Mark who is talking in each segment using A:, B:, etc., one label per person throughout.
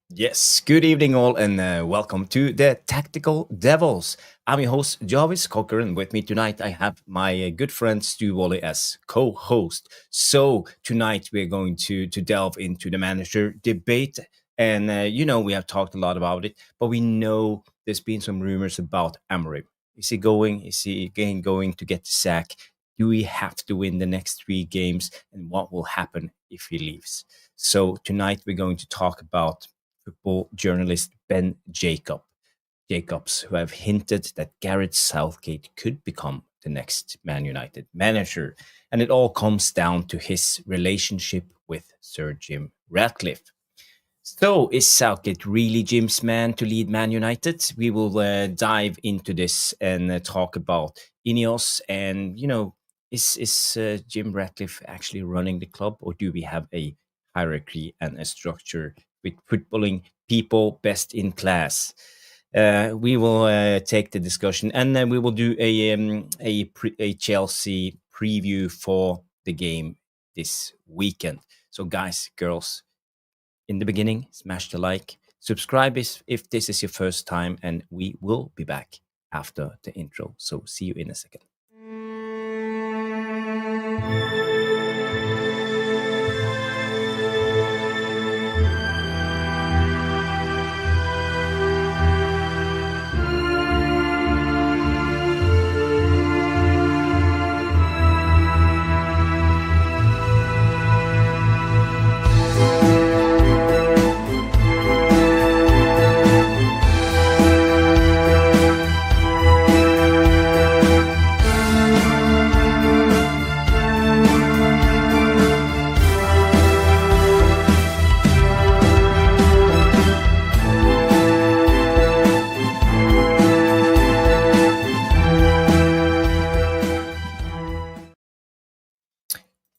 A: Yes, good evening, all, and welcome to the Tactical Devils. I'm your host, Jarvis Cocker, and with me tonight I have my good friend Stu Wally as co-host. So tonight we're going to delve into the manager debate, and we have talked a lot about it, but we know there's been some rumors about Amorim. Is he going? Is he again going to get the sack? Do we have to win the next 3 games, and what will happen if he leaves? So tonight we're going to talk about football journalist Ben Jacobs, who have hinted that Gareth Southgate could become the next Man United manager. And it all comes down to his relationship with Sir Jim Ratcliffe. So, is Southgate really Jim's man to lead Man United? We will dive into this and talk about Ineos and, is Jim Ratcliffe actually running the club, or do we have a hierarchy and a structure with footballing people best in class? We will take the discussion, and then we will do a Chelsea preview for the game this weekend. So, guys, girls, in the beginning, smash the like, subscribe if this is your first time, and we will be back after the intro. So, see you in a second.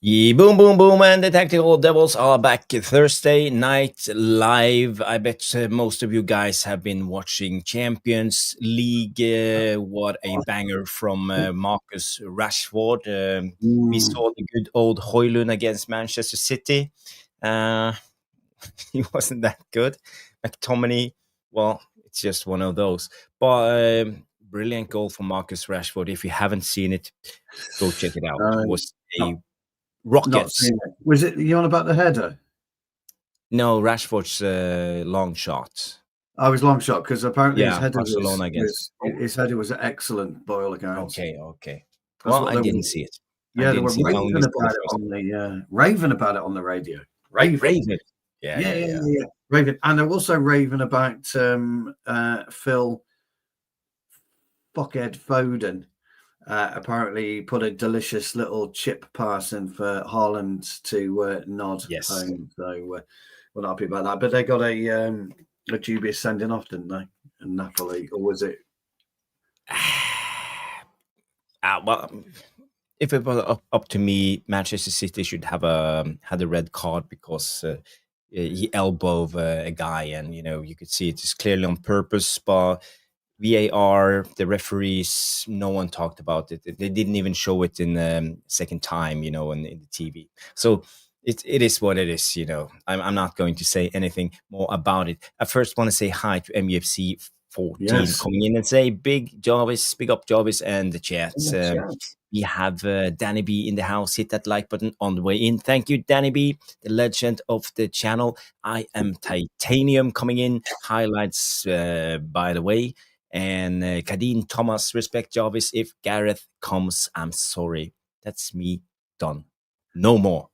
A: Yeah, boom, boom, boom, and the Tactical Devils are back Thursday night live. I bet most of you guys have been watching Champions League. What a banger from Marcus Rashford. We saw the good old Højlund against Manchester City. He wasn't that good. McTominay, well, it's just one of those. But brilliant goal from Marcus Rashford. If you haven't seen it, go check it out. It was a rockets.
B: Was it you on about the header?
A: No, Rashford's long shot.
B: I was long shot because apparently
A: Yeah, Barcelona
B: his header was excellent by all accounts.
A: Okay. Well, I didn't see it.
B: Yeah, they were raving about it on the radio. Raving.
A: Yeah.
B: Raving, and they're also raving about Phil Fuckhead Foden. Apparently put a delicious little chip pass in for Haaland to nod home. So we're not happy about that. But they got a dubious sending off, didn't they? In Napoli, or was it?
A: Well, if it was up to me, Manchester City should have had a red card because he elbowed a guy, and you could see it is clearly on purpose. But VAR, the referees, no one talked about it. They didn't even show it in the second time, in the TV. So it is what it is, I'm not going to say anything more about it. I first want to say hi to MUFC 14 coming in and say big up Jarvis and the chat. We have Danny B in the house. Hit that like button on the way in. Thank you, Danny B, the legend of the channel. I am Titanium coming in. Highlights, by the way. And Kadeen Thomas, respect Jarvis. If Gareth comes, I'm sorry. That's me done. No more.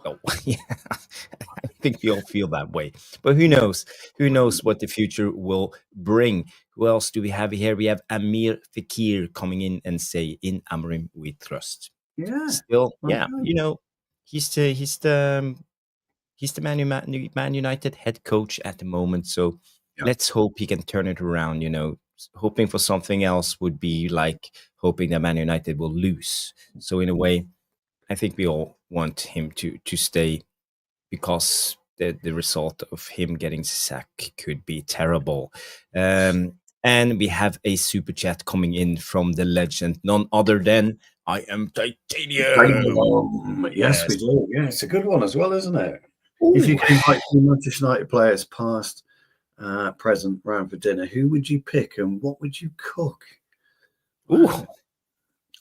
A: Oh, yeah. I think we all feel that way. But who knows? Who knows what the future will bring? Who else do we have here? We have Amir Fakir coming in and say, "In Amorim we trust."
B: Yeah.
A: Still, yeah. He's the Man United head coach at the moment. So let's hope he can turn it around. Hoping for something else would be like hoping that Man United will lose. So in a way, I think we all want him to stay because the result of him getting sacked could be terrible. And we have a super chat coming in from the legend, none other than I am Titanium.
B: Yes, we do. Yeah, it's a good one as well, isn't it? If you could invite two Manchester United players, past, present, round for dinner, who would you pick and what would you cook?
A: Ooh.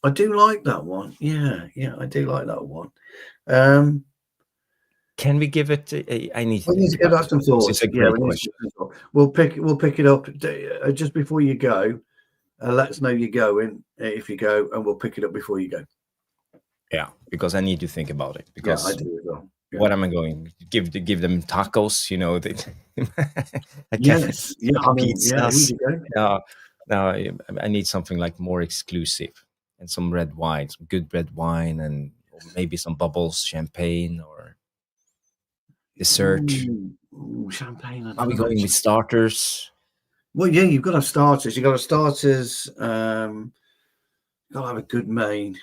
B: I do like that one. Yeah, I do like that one.
A: Can we give it? I need to
B: give that some thought.
A: It's a great question.
B: We'll pick it up just before you go. Let us know you're going if you go, and we'll pick it up before you go.
A: Yeah, because I need to think about it. Because
B: I do as well. Yeah.
A: What am I going to give them tacos? You know,
B: yes,
A: pizzas. No, I need something like more exclusive and some red wine, some good red wine, and maybe some bubbles, champagne, or dessert.
B: Ooh, champagne.
A: Are we going with starters?
B: Well, yeah, you've got to have starters. You've got to have starters. You've got to have a good main.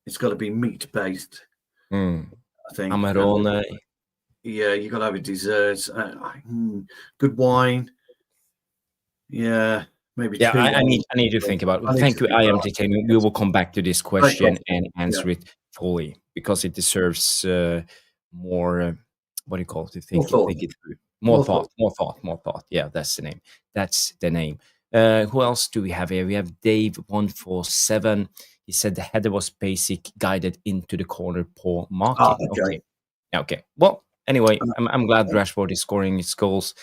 B: It's got to be meat based. I think.
A: Amorim.
B: Yeah, you got to have a dessert. Good wine. Yeah, maybe.
A: Yeah, I need to think about it. Thank you, I am Entertainment. We will come back to this question and answer it fully because it deserves more. What do you call it? Think it through. More thought. Yeah, that's the name. That's the name. Who else do we have here? We have Dave147. He said the header was basic, guided into the corner, poor marking. Okay. Well, anyway, I'm glad Rashford is scoring his goals.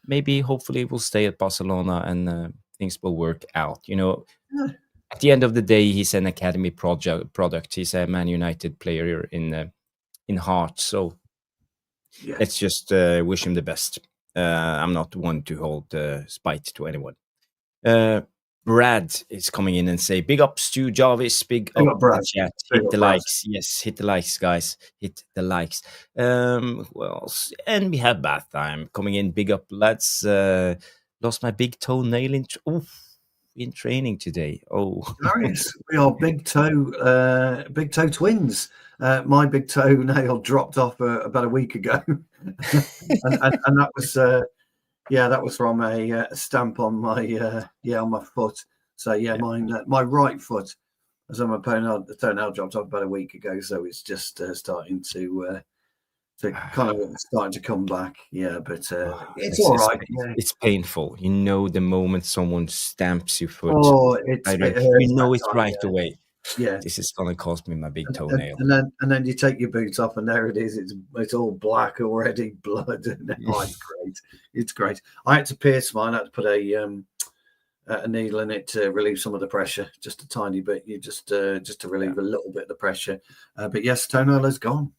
A: Maybe, hopefully, we'll stay at Barcelona and things will work out. You know, at the end of the day, he's an academy product. He's a Man United player in heart. So let's just wish him the best. I'm not one to hold spite to anyone. Brad is coming in and say, big ups to Jarvis, big up Brad. Chat. Hit the likes. Yes, hit the likes, guys. Hit the likes. Who else? And we have Bath Time coming in. Big up, lads. Lost my big toenail in training today. Oh,
B: Darius, we are big toe twins. My big toenail dropped off about a week ago, and that was that was from a stamp on my on my foot. So mine, my right foot, as on my toenail dropped off about a week ago. So it's just starting to kind of starting to come back. Yeah, but it's all right.
A: It's painful. You know, the moment someone stamps your foot,
B: you
A: know it right away.
B: Yeah,
A: this is gonna cost me my big toenail.
B: And then you take your boots off, and there it is. It's all black already, blood. And it's great. It's great. I had to pierce mine. I had to put a needle in it to relieve some of the pressure, just a tiny bit. You just to relieve a little bit of the pressure. But yes, toenail is gone.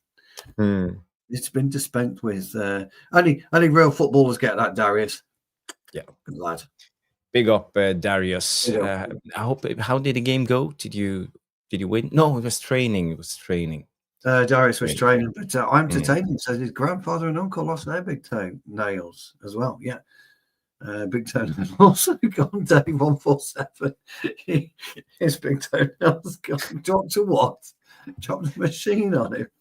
B: It's been dispensed with. Only real footballers get that, Darius.
A: Yeah,
B: good lad.
A: Big up, Darius. I hope. How did the game go? Did you win? No, it was training.
B: Darius was training, but I'm entertaining. So his grandfather and uncle lost their big toe nails as well. Yeah, big toenails also gone. Dave 147. His big toenails gone. Dropped to what? Dropped the machine on it.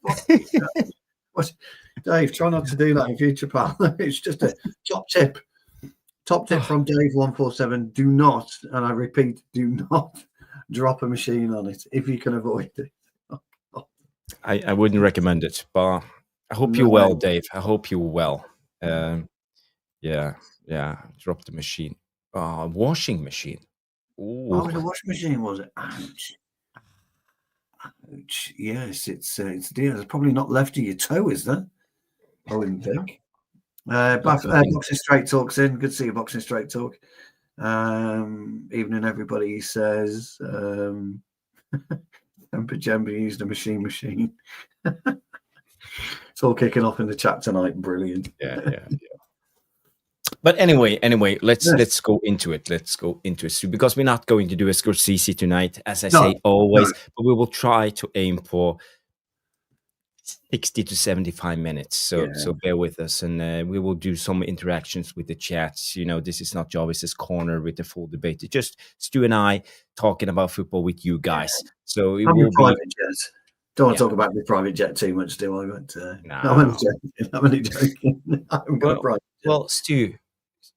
B: What? Dave, try not to do that in future, pal. It's just a top tip. Top tip from Dave 147: do not, and I repeat, do not drop a machine on it if you can avoid it.
A: I wouldn't recommend it, but I hope you're well, Dave. I hope you're well. Yeah. Drop the machine. Washing machine. Ooh.
B: Oh, the washing machine, was it? Ouch. Yes, it's dear. There's probably not left of your toe, is there? I wouldn't think. Boxing Straight Talk's in. Good to see you, Boxing Straight Talk. Evening, everybody. He says, Temper Jember used a machine. It's all kicking off in the chat tonight. Brilliant.
A: Yeah. But anyway, let's go into it. Because we're not going to do a Scorsese tonight, as I say always, but we will try to aim for 60 to 75 minutes. So bear with us, and we will do some interactions with the chats. You know, this is not Jarvis's corner with the full debate. It's just Stu and I talking about football with you guys. So it will be.
B: Don't want to talk about the private jet too much, do I? But I'm only joking.
A: Well, Stu,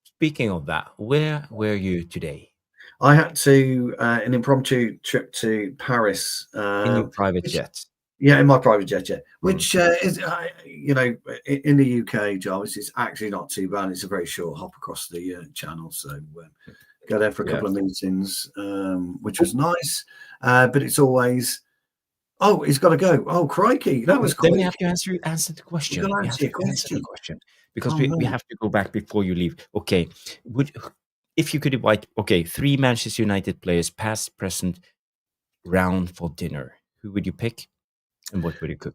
A: speaking of that, where were you today?
B: I had to an impromptu trip to Paris.
A: In your private jet?
B: Yeah, in my private jet, yeah. Which is, you know, in the UK, Jarvis, it's actually not too bad. It's a very short hop across the channel, so go there for a couple of meetings, which was nice. But it's always, oh, he's got to go. Oh, crikey, that was quick.
A: Then we have to answer the question.
B: We have to answer your
A: question because we have to go back before you leave. Okay, if you could invite 3 Manchester United players, past, present, round for dinner, who would you pick, and what would you cook?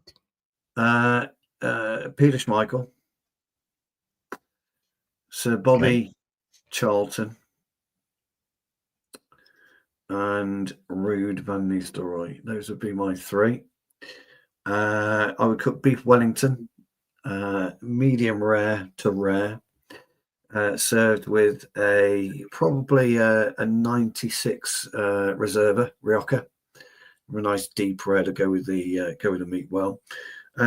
B: Peter Schmeichel, Sir Bobby Charlton, and Ruud van Nistelrooy. Those would be my 3. I would cook beef Wellington, medium rare to rare, served with probably a 96 Reserva Rioja, a nice deep rare to go with the meat well.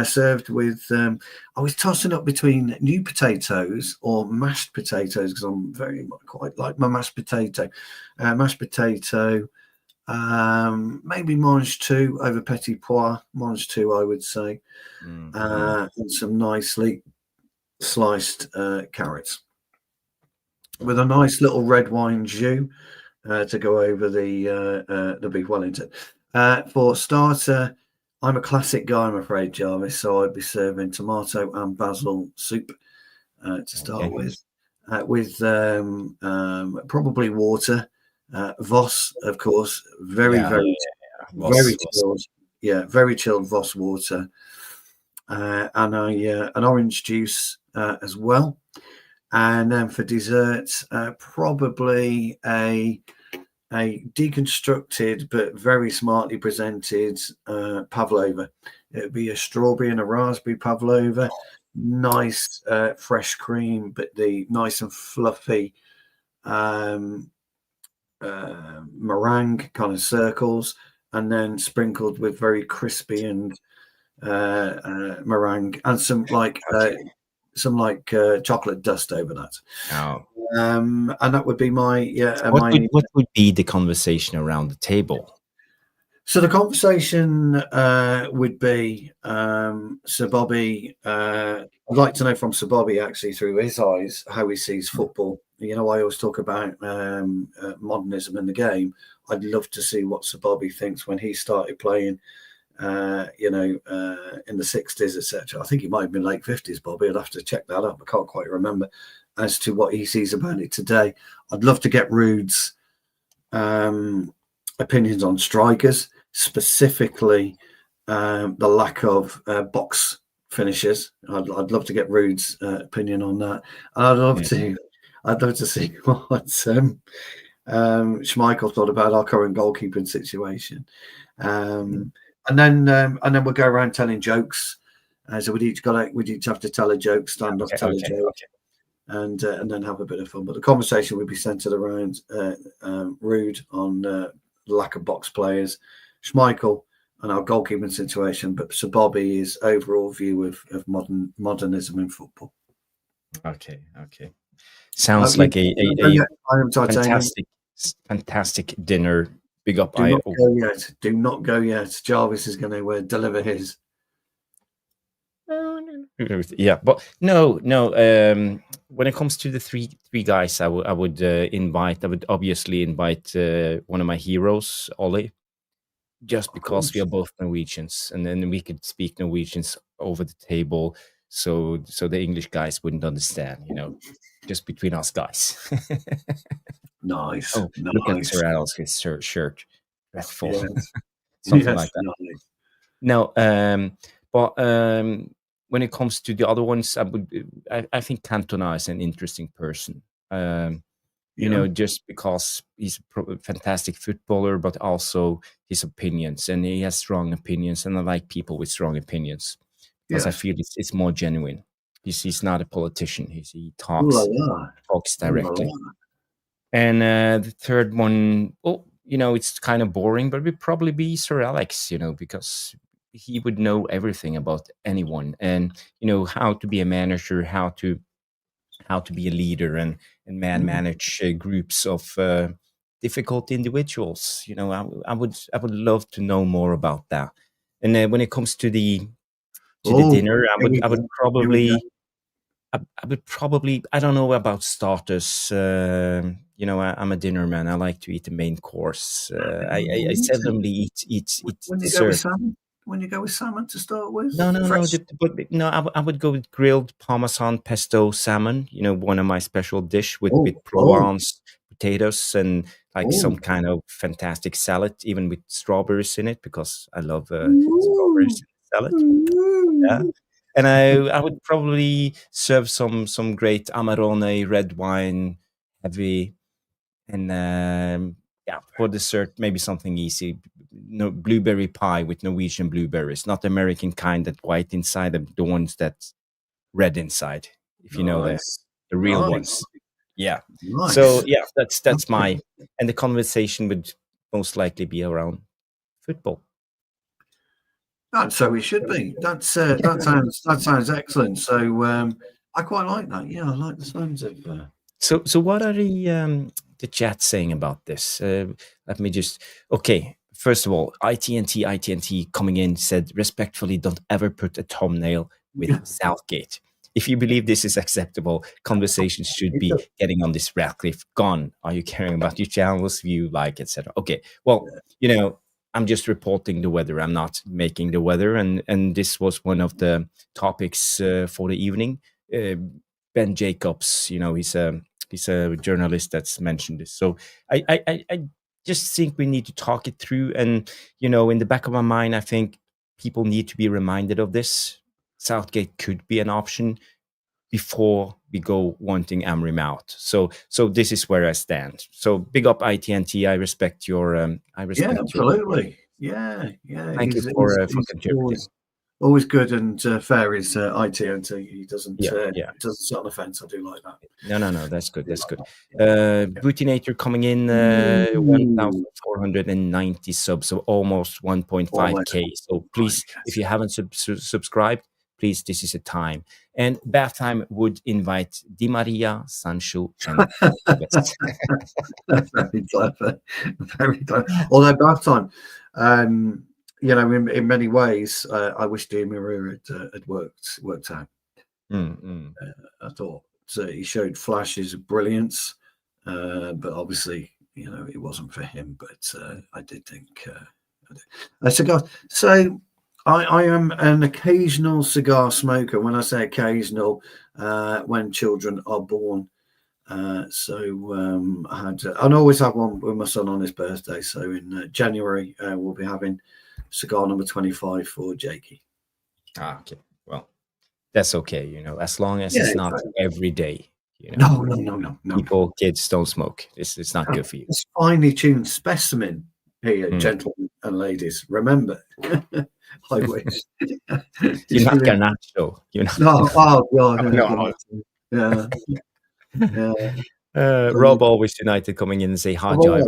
B: Served with, I was tossing up between new potatoes or mashed potatoes because I'm quite like my mashed potato. Maybe mange two over petit pois, mange two, I would say, and some nicely sliced carrots with a nice little red wine jus to go over the beef Wellington. For starter, I'm a classic guy, I'm afraid, Jarvis, so I'd be serving tomato and basil soup to start with probably water. Voss, of course, very chilled. Yeah, very chilled Voss water, and an orange juice as well. And then for dessert, probably a deconstructed but very smartly presented pavlova. It would be a strawberry and a raspberry pavlova, nice fresh cream, but the nice and fluffy meringue kind of circles, and then sprinkled with very crispy and meringue and some chocolate dust over that.
A: Oh.
B: And that would be my
A: What would be the conversation around the table?
B: So the conversation would be Sir Bobby. I'd like to know from Sir Bobby, actually, through his eyes, how he sees football. You know, I always talk about modernism in the game. I'd love to see what Sir Bobby thinks when he started playing, in the 60s, etc. I think he might have been late 50s, Bobby. I'd have to check that up. I can't quite remember as to what he sees about it today. I'd love to get Ruud's opinions on strikers, specifically the lack of box finishes. I'd love to get Ruud's opinion on that. And I'd love to see what Schmeichel thought about our current goalkeeping situation. And then we'll go around telling jokes. So we'd each have to tell a joke, stand up, tell a joke. And then have a bit of fun. But the conversation would be centered around Ruud on the lack of box players, Schmeichel and our goalkeeping situation, but Sir Bobby's overall view of modernism in football.
A: Okay. Sounds like a fantastic dinner. Big up.
B: Do not go yet. Jarvis is going to deliver his.
A: Yeah, but no. When it comes to the three guys, I would obviously invite one of my heroes, Ollie, just because we are both Norwegians, and then we could speak Norwegians over the table, so the English guys wouldn't understand, just between us guys.
B: Nice.
A: Look at Sir Al's shirt, dreadful, something like that. Nice. No, but when it comes to the other ones, I think Cantona is an interesting person. Just because he's a fantastic footballer, but also his opinions, and he has strong opinions, and I like people with strong opinions because I feel it's more genuine. He's not a politician. He talks directly. And the third one, it's kind of boring, but it would probably be Sir Alex, because he would know everything about anyone, and how to be a manager, how to be a leader, and manage groups of difficult individuals. I would love to know more about that. And when it comes to the dinner, I would probably. I would probably, I don't know about starters. You know, I'm a dinner man. I like to eat the main course. I seldomly eat
B: when you
A: dessert.
B: go with salmon. When you go with salmon to start with,
A: No. I would go with grilled Parmesan pesto salmon. You know, one of my special dish with Provence potatoes and like some kind of fantastic salad, even with strawberries in it, because I love strawberries in salad. Yeah. And I would probably serve some great Amarone red wine, heavy, and yeah, for dessert maybe something easy. No blueberry pie with Norwegian blueberries, not the American kind that white inside, the ones that's red inside. If you know the real ones. Yeah.
B: Nice.
A: So yeah, that's my, and the conversation would most likely be around football.
B: That's so it should be. That sounds excellent. So I quite like that. Yeah, I like the sounds of.
A: So what are the chat saying about this? Let me just. Okay, first of all, ITNT coming in said respectfully, don't ever put a thumbnail with Southgate. If you believe this is acceptable, conversations should be getting on this Ratcliffe gone. Are you caring about your channel's view, like, etc.? Okay, well, you know, I'm just reporting the weather. I'm not making the weather, and this was one of the topics for the evening. Ben Jacobs, you know, he's a journalist that's mentioned this. So I just think we need to talk it through, and you know, in the back of my mind, I think people need to be reminded of this. Southgate could be an option before we go wanting Amorim out. So this is where I stand. So big up ITNT. I respect your. I respect
B: absolutely. Yeah.
A: Thank you for contributing.
B: Always good and fair is ITNT. He doesn't doesn't sit on the fence. I do like that.
A: No, that's good. That's good. Bootinator coming in 1,490 subs, so almost 1.5k. So please, if you haven't subscribed, please, this is a time. And Bath Time would invite Di Maria, Sancho, and
B: very clever, very clever. Although Bath Time, you know, in many ways, I wish Di Maria had worked out. I thought he showed flashes of brilliance, but obviously, you know, it wasn't for him. But I did think a cigar. So I am an occasional cigar smoker. When I say occasional, when children are born. So I always have one with my son on his birthday. So in January, we'll be having cigar number 25 for Jakey.
A: Okay. Well, that's okay. You know, as long as it's not every day. You
B: know? No.
A: People, kids don't smoke. It's not good for you.
B: It's finely tuned specimen here, gentlemen and ladies. Remember, I wish.
A: You're not Garnacho. You're not.
B: No, oh God. No. Yeah.
A: Rob Always United coming in and say hi, Jolly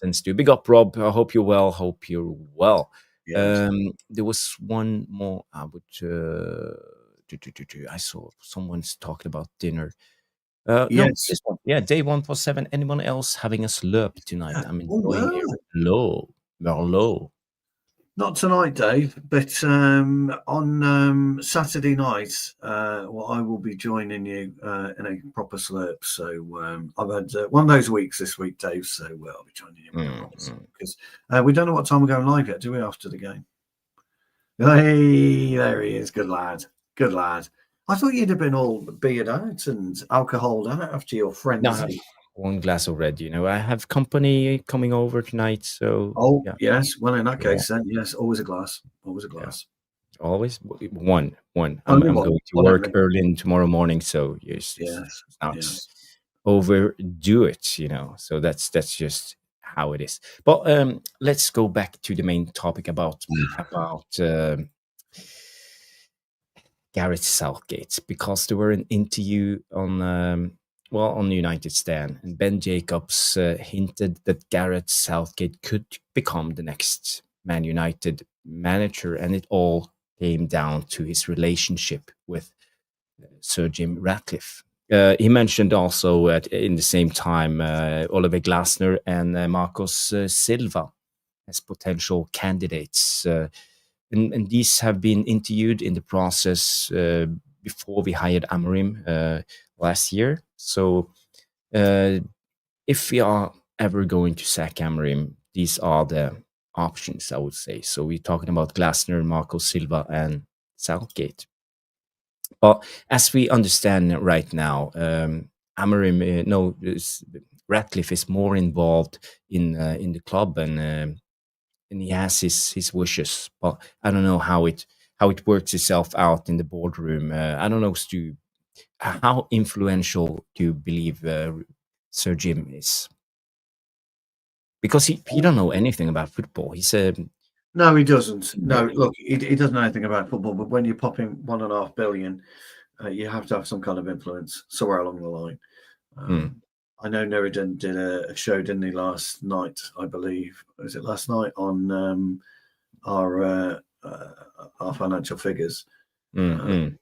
A: and Stu. Big up, Rob. I hope you're well. Hope you're well. Yes. There was one more. I would. I saw someone's talking about dinner. No, this one. Yeah, day 147. Anyone else having a slurp tonight? I'm enjoying it. Merlot.
B: Not tonight, Dave, but on Saturday night, I will be joining you in a proper slurp. So I've had one of those weeks this week, Dave. So I'll be joining you because we don't know what time we're going live yet, do we? After the game. Hey, there he is. Good lad. Good lad. I thought you'd have been all beard out and alcoholed out after your friends.
A: No, one glass of red. You know, I have company coming over tonight, so.
B: Yes. Well, in that case, then yes, always a glass. Always a glass.
A: Yeah. Always one. I'm going to work early tomorrow morning, so it's not overdo it. You know, so that's just how it is. But let's go back to the main topic about Gareth Southgate, because there were an interview on the United Stand, and Ben Jacobs hinted that Gareth Southgate could become the next Man United manager, and it all came down to his relationship with Sir Jim Ratcliffe. He mentioned also in the same time Oliver Glasner and Marcos Silva as potential candidates. and these have been interviewed in the process before we hired Amorim last year. So if we are ever going to sack Amorim, these are the options, I would say. So we're talking about Glasner, Marco Silva, and Southgate. But as we understand right now, Amorim, Ratcliffe is more involved in the club, and he has his wishes. But I don't know how it works itself out in the boardroom. I don't know, Stu, how influential do you believe Sir Jim is? Because he don't know anything about football. He's a
B: No, he doesn't. No, look, he doesn't know anything about football. But when you're popping 1.5 billion, you have to have some kind of influence somewhere along the line. I know Neriden did a show, didn't he, last night? I believe, was it last night, on our financial figures? You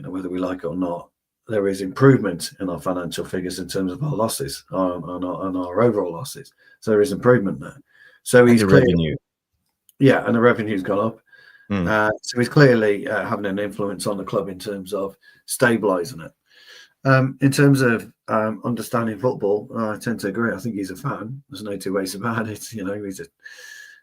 B: know, whether we like it or not, there is improvement in our financial figures in terms of our losses, on our overall losses. So there is improvement there. So he's clearly,
A: revenue.
B: Yeah, and the revenue's gone up. So he's clearly having an influence on the club in terms of stabilising it. In terms of understanding football, I tend to agree. I think he's a fan. There's no two ways about it. You know, he's a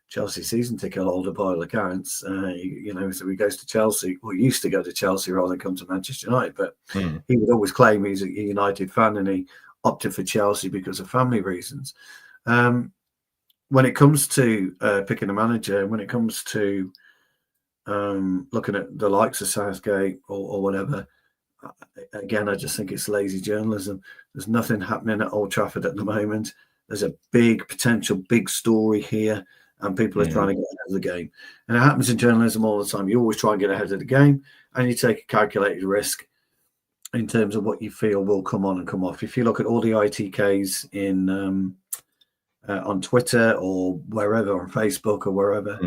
B: Chelsea season ticket holder by all accounts. You know, so he goes to Chelsea, or used to go to Chelsea rather than come to Manchester United. But he would always claim he's a United fan, and he opted for Chelsea because of family reasons. When it comes to picking a manager, and when it comes to looking at the likes of Southgate or whatever, again, I just think it's lazy journalism. There's nothing happening at Old Trafford at the moment. There's a big potential, big story here, and people are trying to get ahead of the game. And it happens in journalism all the time. You always try and get ahead of the game, and you take a calculated risk in terms of what you feel will come on and come off. If you look at all the ITKs in on Twitter or wherever, on Facebook or wherever,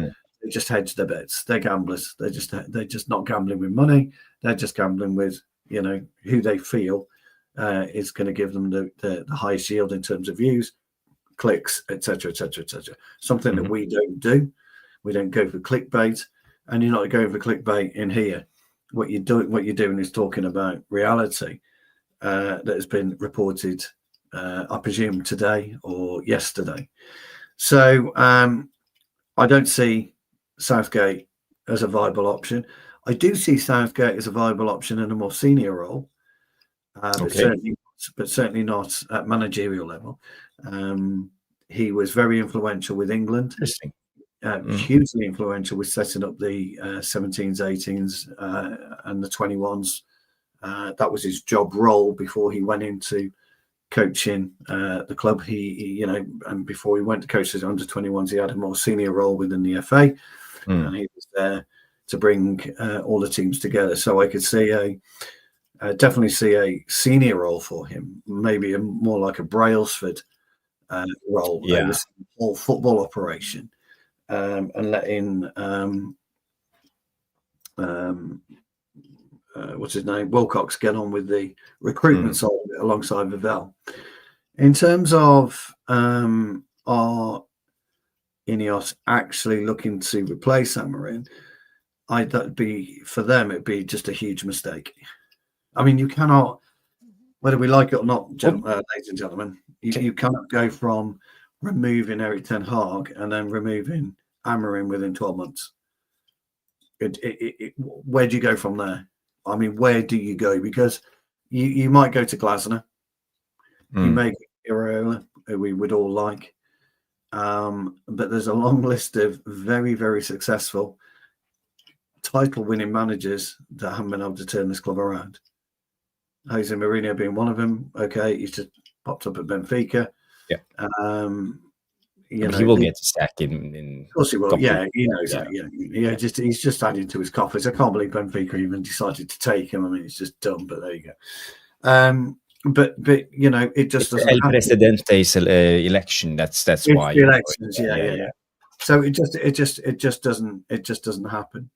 B: they just hedge their bets. They're gamblers. They're just not gambling with money. They're just gambling with, you know, who they feel is going to give them the highest yield in terms of views, clicks, etc., etc., etc. Something that we don't do. We don't go for clickbait, and you're not going for clickbait in here. What you're doing is talking about reality that has been reported, I presume, today or yesterday. So I don't see Southgate as a viable option. I do see Southgate as a viable option in a more senior role, but certainly not at managerial level. He was very influential with England.
A: Interesting.
B: Hugely influential with setting up the 17s, 18s, and the 21s. That was his job role before he went into coaching the club. He and before he went to coach the under 21s, he had a more senior role within the FA, and he was there to bring all the teams together. So I could see definitely see a senior role for him, maybe more like a Brailsford role, over the whole football operation, and letting what's his name, Wilcox, get on with the recruitment side of it alongside Vivell. In terms of are Ineos actually looking to replace Amorim, that'd be, for them, it'd be just a huge mistake. I mean, you cannot, whether we like it or not, ladies and gentlemen, you cannot go from removing Eric Ten Hag and then removing Amorim within 12 months. Where do you go from there? I mean, where do you go? Because you might go to Glasner, you may go to Iraola, who we would all like, but there's a long list of very, very successful title-winning managers that haven't been able to turn this club around. Jose Mourinho being one of them. Okay, he's just popped up at Benfica.
A: Yeah.
B: But
A: he will get a sack in.
B: Of course he will. Yeah, he knows that. Yeah. He's just adding to his coffers. I can't believe Benfica even decided to take him. I mean, it's just dumb. But there you go. But you know, it just doesn't.
A: El Presidente's election. That's why.
B: The elections. Yeah. So it just doesn't happen.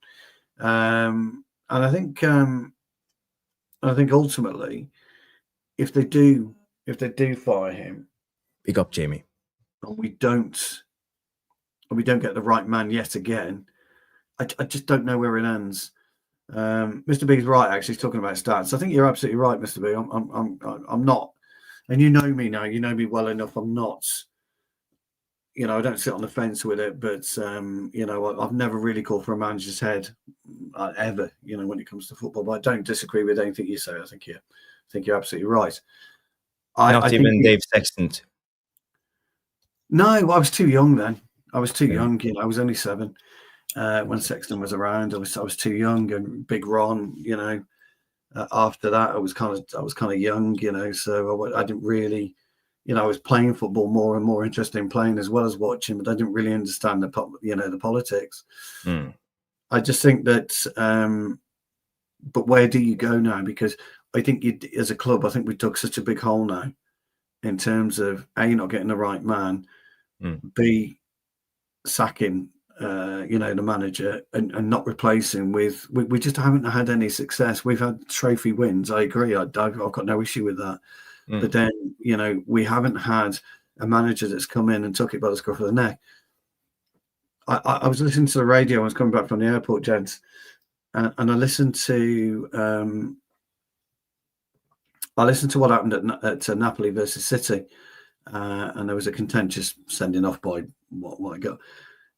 B: And I think ultimately, if they do fire him,
A: big up Jamie,
B: and we don't get the right man yet again, I just don't know where it ends. Mr. B's right, actually, talking about stats. I think you're absolutely right, Mr. B. I'm not, and you know me now. You know me well enough. I'm not. I don't sit on the fence with it, but I've never really called for a manager's head ever. When it comes to football, but I don't disagree with anything you say. I think you're absolutely right.
A: Not even Dave Sexton.
B: No, I was too young then. I was too young. I was only 7 when Sexton was around. I was too young, and Big Ron. After that, I was kind of young. So I didn't really. I was playing football more and more interested in playing as well as watching, but I didn't really understand the politics. I just think that, but where do you go now? Because I think as a club, I think we dug such a big hole now in terms of A, not getting the right man, B, sacking, the manager and not replacing with, we just haven't had any success. We've had trophy wins. I agree. I've got no issue with that. But then, we haven't had a manager that's come in and took it by the scruff of the neck. I was listening to the radio. I was coming back from the airport, gents, and I listened to what happened at Napoli versus City, and there was a contentious sending off by what I got.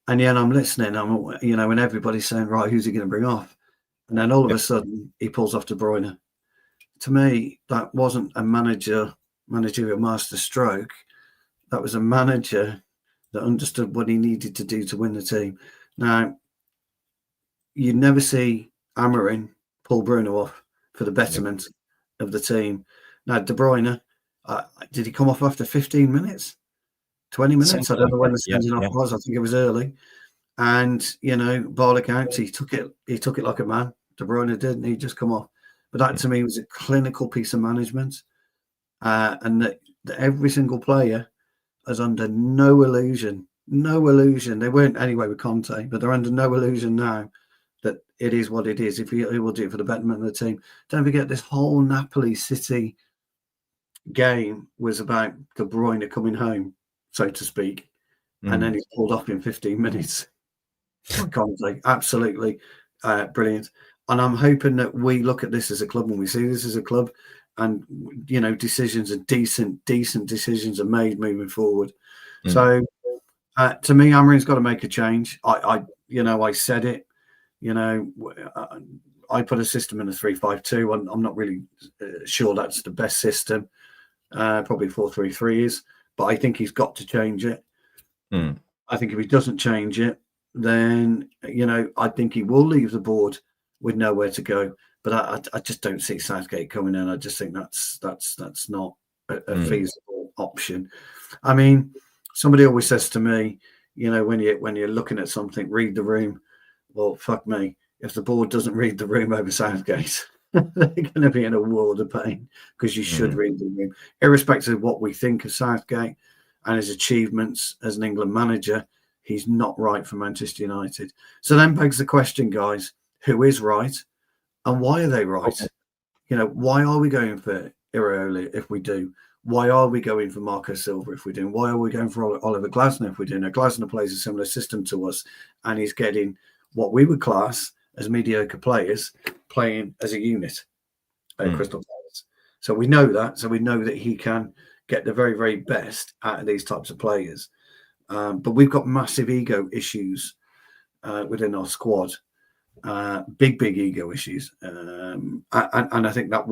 B: And I'm listening. And everybody's saying, right, who's he going to bring off? And then all of a sudden, he pulls off De Bruyne. To me, that wasn't a managerial master stroke. That was a manager that understood what he needed to do to win the team. Now, you never see Amorim pull Bruno off for the betterment of the team. Now, De Bruyne, did he come off after 15 minutes? 20 minutes? I don't know when the sending off was. I think it was early. And, Barlick out, he took it like a man. De Bruyne did, and he just come off. But that to me was a clinical piece of management, and that every single player is under no illusion. They weren't anyway with Conte, but they're under no illusion now that it is what it is. If he will do it for the betterment of the team. Don't forget, this whole Napoli City game was about De Bruyne coming home, so to speak, and then he's pulled off in 15 minutes. Conte, absolutely brilliant. And I'm hoping that we look at this as a club and we see this as a club, and decisions are decent decisions are made moving forward. So to me, Amorim's got to make a change. I said it. I put a system in a 3-5-2. I'm not really sure that's the best system. Probably 4-3-3 is, but I think he's got to change it. I think if he doesn't change it, then I think he will leave the board with nowhere to go. But I just don't see Southgate coming in. I just think that's not a feasible option. I mean, somebody always says to me, when you're looking at something, read the room. Well, fuck me. If the board doesn't read the room over Southgate, they're going to be in a world of pain, because you should read the room. Irrespective of what we think of Southgate and his achievements as an England manager, he's not right for Manchester United. So then begs the question, guys, who is right and why are they right? Why are we going for Iraola if we do? Why are we going for Marco Silva if we do? Why are we going for Oliver Glasner if we do? Now, Glasner plays a similar system to us, and he's getting what we would class as mediocre players playing as a unit at Crystal Palace. So we know that. So we know that he can get the very, very best out of these types of players. But we've got massive ego issues within our squad. Big ego issues, and I think that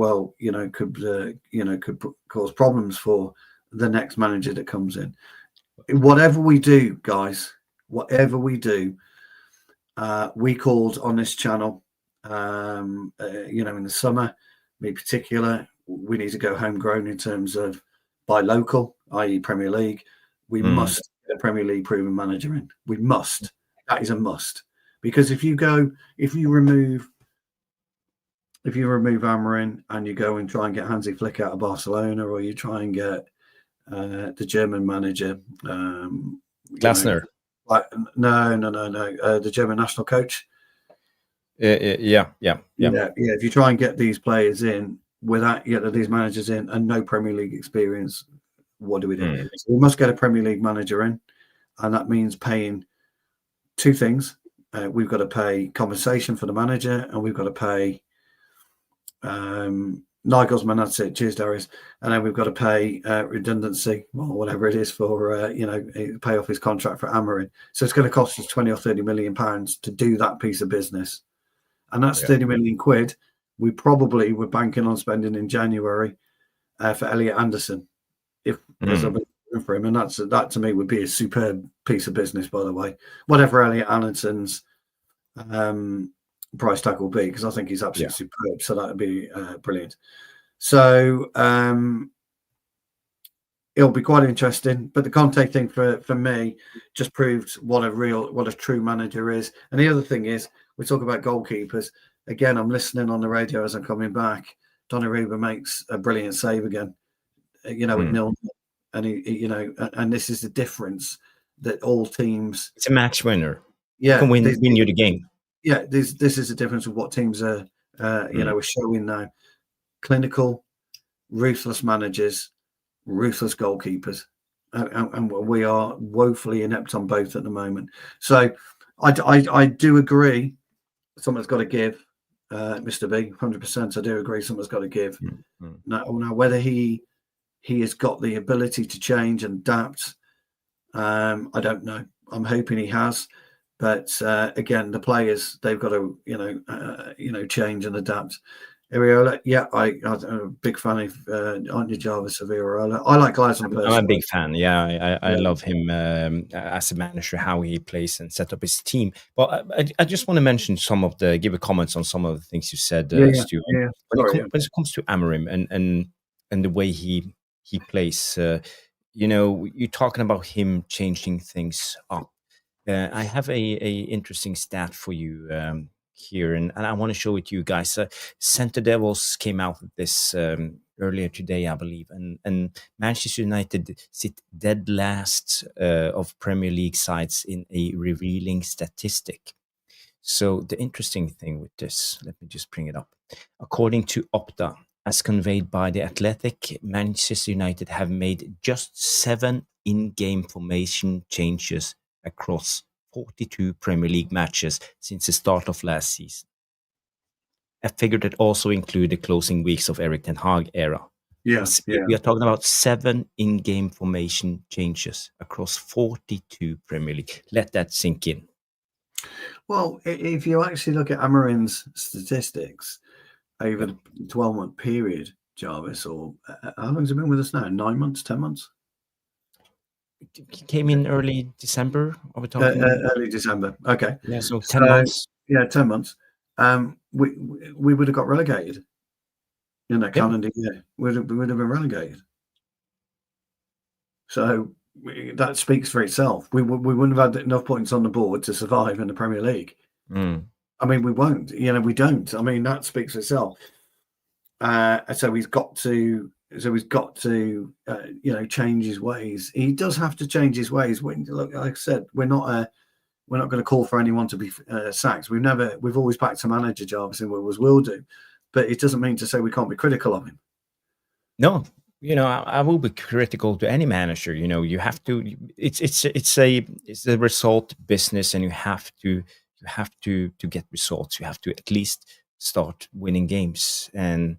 B: could cause problems for the next manager that comes in. Whatever we do, guys, we called on this channel, in the summer, in particular, we need to go homegrown in terms of buy local, i.e. Premier League. We must get a Premier League proven manager in. We must. That is a must. Because if you remove Amorim and you go and try and get Hansi Flick out of Barcelona, or you try and get the German manager,
A: Glasner.
B: The German national coach.
A: Yeah.
B: If you try and get these players in without these managers in and no Premier League experience, what do we do? So we must get a Premier League manager in, and that means paying two things. we've got to pay compensation for the manager, and we've got to pay Nigelsman. That's it. Cheers, Darius. And then we've got to pay redundancy, or whatever it is, for pay off his contract for Amorim. So it's going to cost us 20 or 30 million pounds to do that piece of business, and that's 30 million quid. We probably were banking on spending in January for Elliot Anderson, if there's a for him, and that to me would be a superb piece of business. By the way, whatever Elliot Anderson's price tag will be, because I think he's absolutely superb. So that would be brilliant. So it'll be quite interesting. But the Conte thing for me just proved what a true manager is. And the other thing is, we talk about goalkeepers. Again, I'm listening on the radio as I'm coming back. Donnarumma makes a brilliant save again, at 0-0. And and this is the difference that all teams.
A: It's a match winner.
B: Yeah,
A: can win you the game.
B: Yeah, this is the difference of what teams are, are showing now. Clinical, ruthless managers, ruthless goalkeepers, and we are woefully inept on both at the moment. So, I do agree. Someone's got to give, Mr. B. 100%. I do agree. Someone's got to give. Now, whether he has got the ability to change and adapt, I don't know. I'm hoping he has, but again, the players, they've got to change and adapt. Areola, I'm a big fan of aren't you, Jarvis, of Areola? I like guys on person.
A: I'm a big fan. Yeah, I love him as a manager, how he plays and set up his team. But I just want to mention give a comments on some of the things you said, Stu. When it comes to Amorim and the way he plays, you're talking about him changing things up. I have a interesting stat for you here, and I want to show it to you guys. Centre Devils came out with this earlier today, I believe, and Manchester United sit dead last of Premier League sides in a revealing statistic. So the interesting thing with this, let me just bring it up. According to Opta, as conveyed by The Athletic, Manchester United have made just 7 in-game formation changes across 42 Premier League matches since the start of last season. A figure that also include the closing weeks of Erik ten Hag era. We are talking about 7 in-game formation changes across 42 Premier League. Let that sink in.
B: Well, if you actually look at Amorim's statistics over the 12-month period, Jarvis, or how long has he been with us now? 9 months, 10 months?
A: He came in early December. Are we talking?
B: Early December. Okay.
A: Yeah, so 10 months.
B: Yeah, 10 months. We would have got relegated in that calendar year. We would have been relegated. So that speaks for itself. We wouldn't have had enough points on the board to survive in the Premier League. I mean, we won't. We don't. I mean, that speaks for itself. So he's got to. Change his ways. He does have to change his ways. Look, like I said, we're not going to call for anyone to be sacked. We've always backed a manager, Jarvis, and we always will do. But it doesn't mean to say we can't be critical of him.
A: No, I will be critical to any manager. You have to. It's a result business, and you have to get results. You have to at least start winning games, and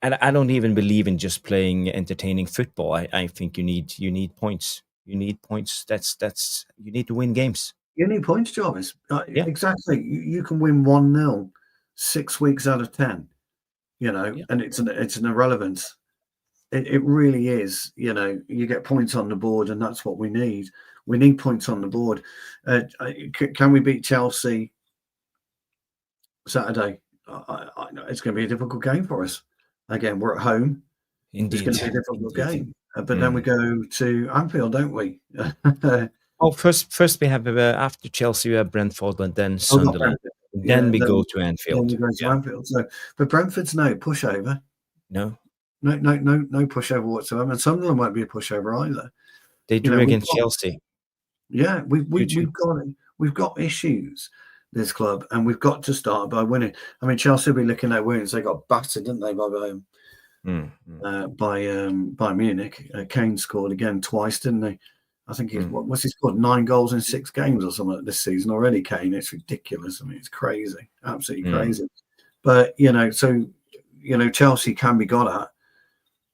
A: And I don't even believe in just playing entertaining football. I think you need points. You need points. That's you need to win games.
B: You need points, Jarvis. Exactly. You can win 1-0 6 weeks out of 10. And it's an irrelevance. It really is. You get points on the board, and that's what we need. We need points on the board. Can we beat Chelsea Saturday? It's going to be a difficult game for us. Again, we're at home.
A: Indeed.
B: It's going to be a difficult game. But then we go to Anfield, don't we?
A: First we have after Chelsea, we have Brentford, and then Sunderland. Then we go to Anfield.
B: Then we go to Anfield. So, but Brentford's no pushover.
A: No
B: pushover whatsoever. And Sunderland won't be a pushover either.
A: They drew against Chelsea.
B: Yeah, we've got issues. This club, and we've got to start by winning. I mean, Chelsea will be looking at wins. They got battered, didn't they, by Munich? Kane scored again twice, didn't they? I think he's what's he scored 9 goals in 6 games or something this season already. Kane, it's ridiculous. I mean, it's crazy, absolutely crazy. But so Chelsea can be got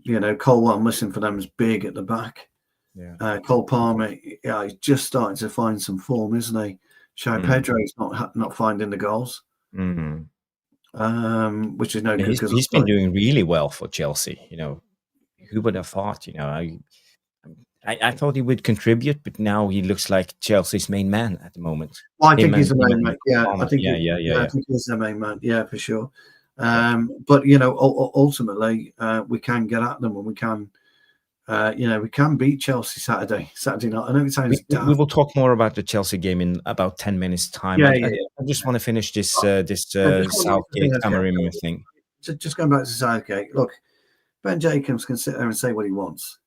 B: at. Cole, I'm listening for them, is big at the back.
A: Yeah.
B: Cole Palmer, he's just starting to find some form, isn't he? Pedro's not finding the goals, which is no good because
A: he's been doing really well for Chelsea. Who would have thought? I thought he would contribute, but now he looks like Chelsea's main man at the moment.
B: Well, I think he's the main man. Yeah, I think he's the main man. Yeah, for sure. But ultimately, we can get at them, and we can. We can beat Chelsea Saturday night. I know it sounds daft.
A: We will talk more about the Chelsea game in about 10 minutes' time. I just want to finish this Southgate Amorim thing.
B: Just going back to Southgate, look, Ben Jacobs can sit there and say what he wants.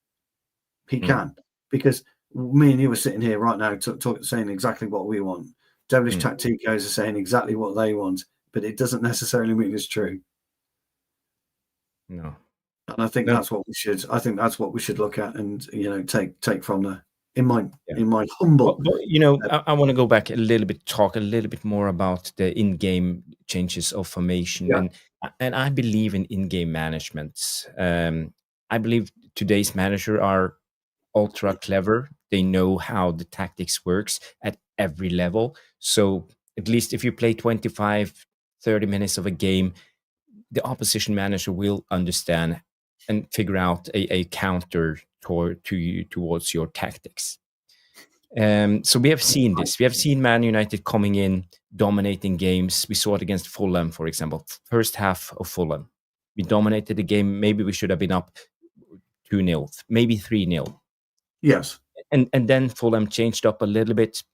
B: He can, because me and you were sitting here right now saying exactly what we want. Devilish Tacticos are saying exactly what they want, but it doesn't necessarily mean it's true.
A: No.
B: And I think that's what we should. I think that's what we should look at, and take from there. In my humble.
A: But, I want to go back a little bit, talk a little bit more about the in-game changes of formation, and I believe in in-game management. I believe today's manager are ultra clever. They know how the tactics works at every level. So at least if you play 25, 30 minutes of a game, the opposition manager will understand and figure out a counter towards your tactics. So we have seen this. We have seen Man United coming in, dominating games. We saw it against Fulham, for example. First half of Fulham, we dominated the game. Maybe we should have been up 2-0, maybe 3-0.
B: Yes.
A: And then Fulham changed up a little bit.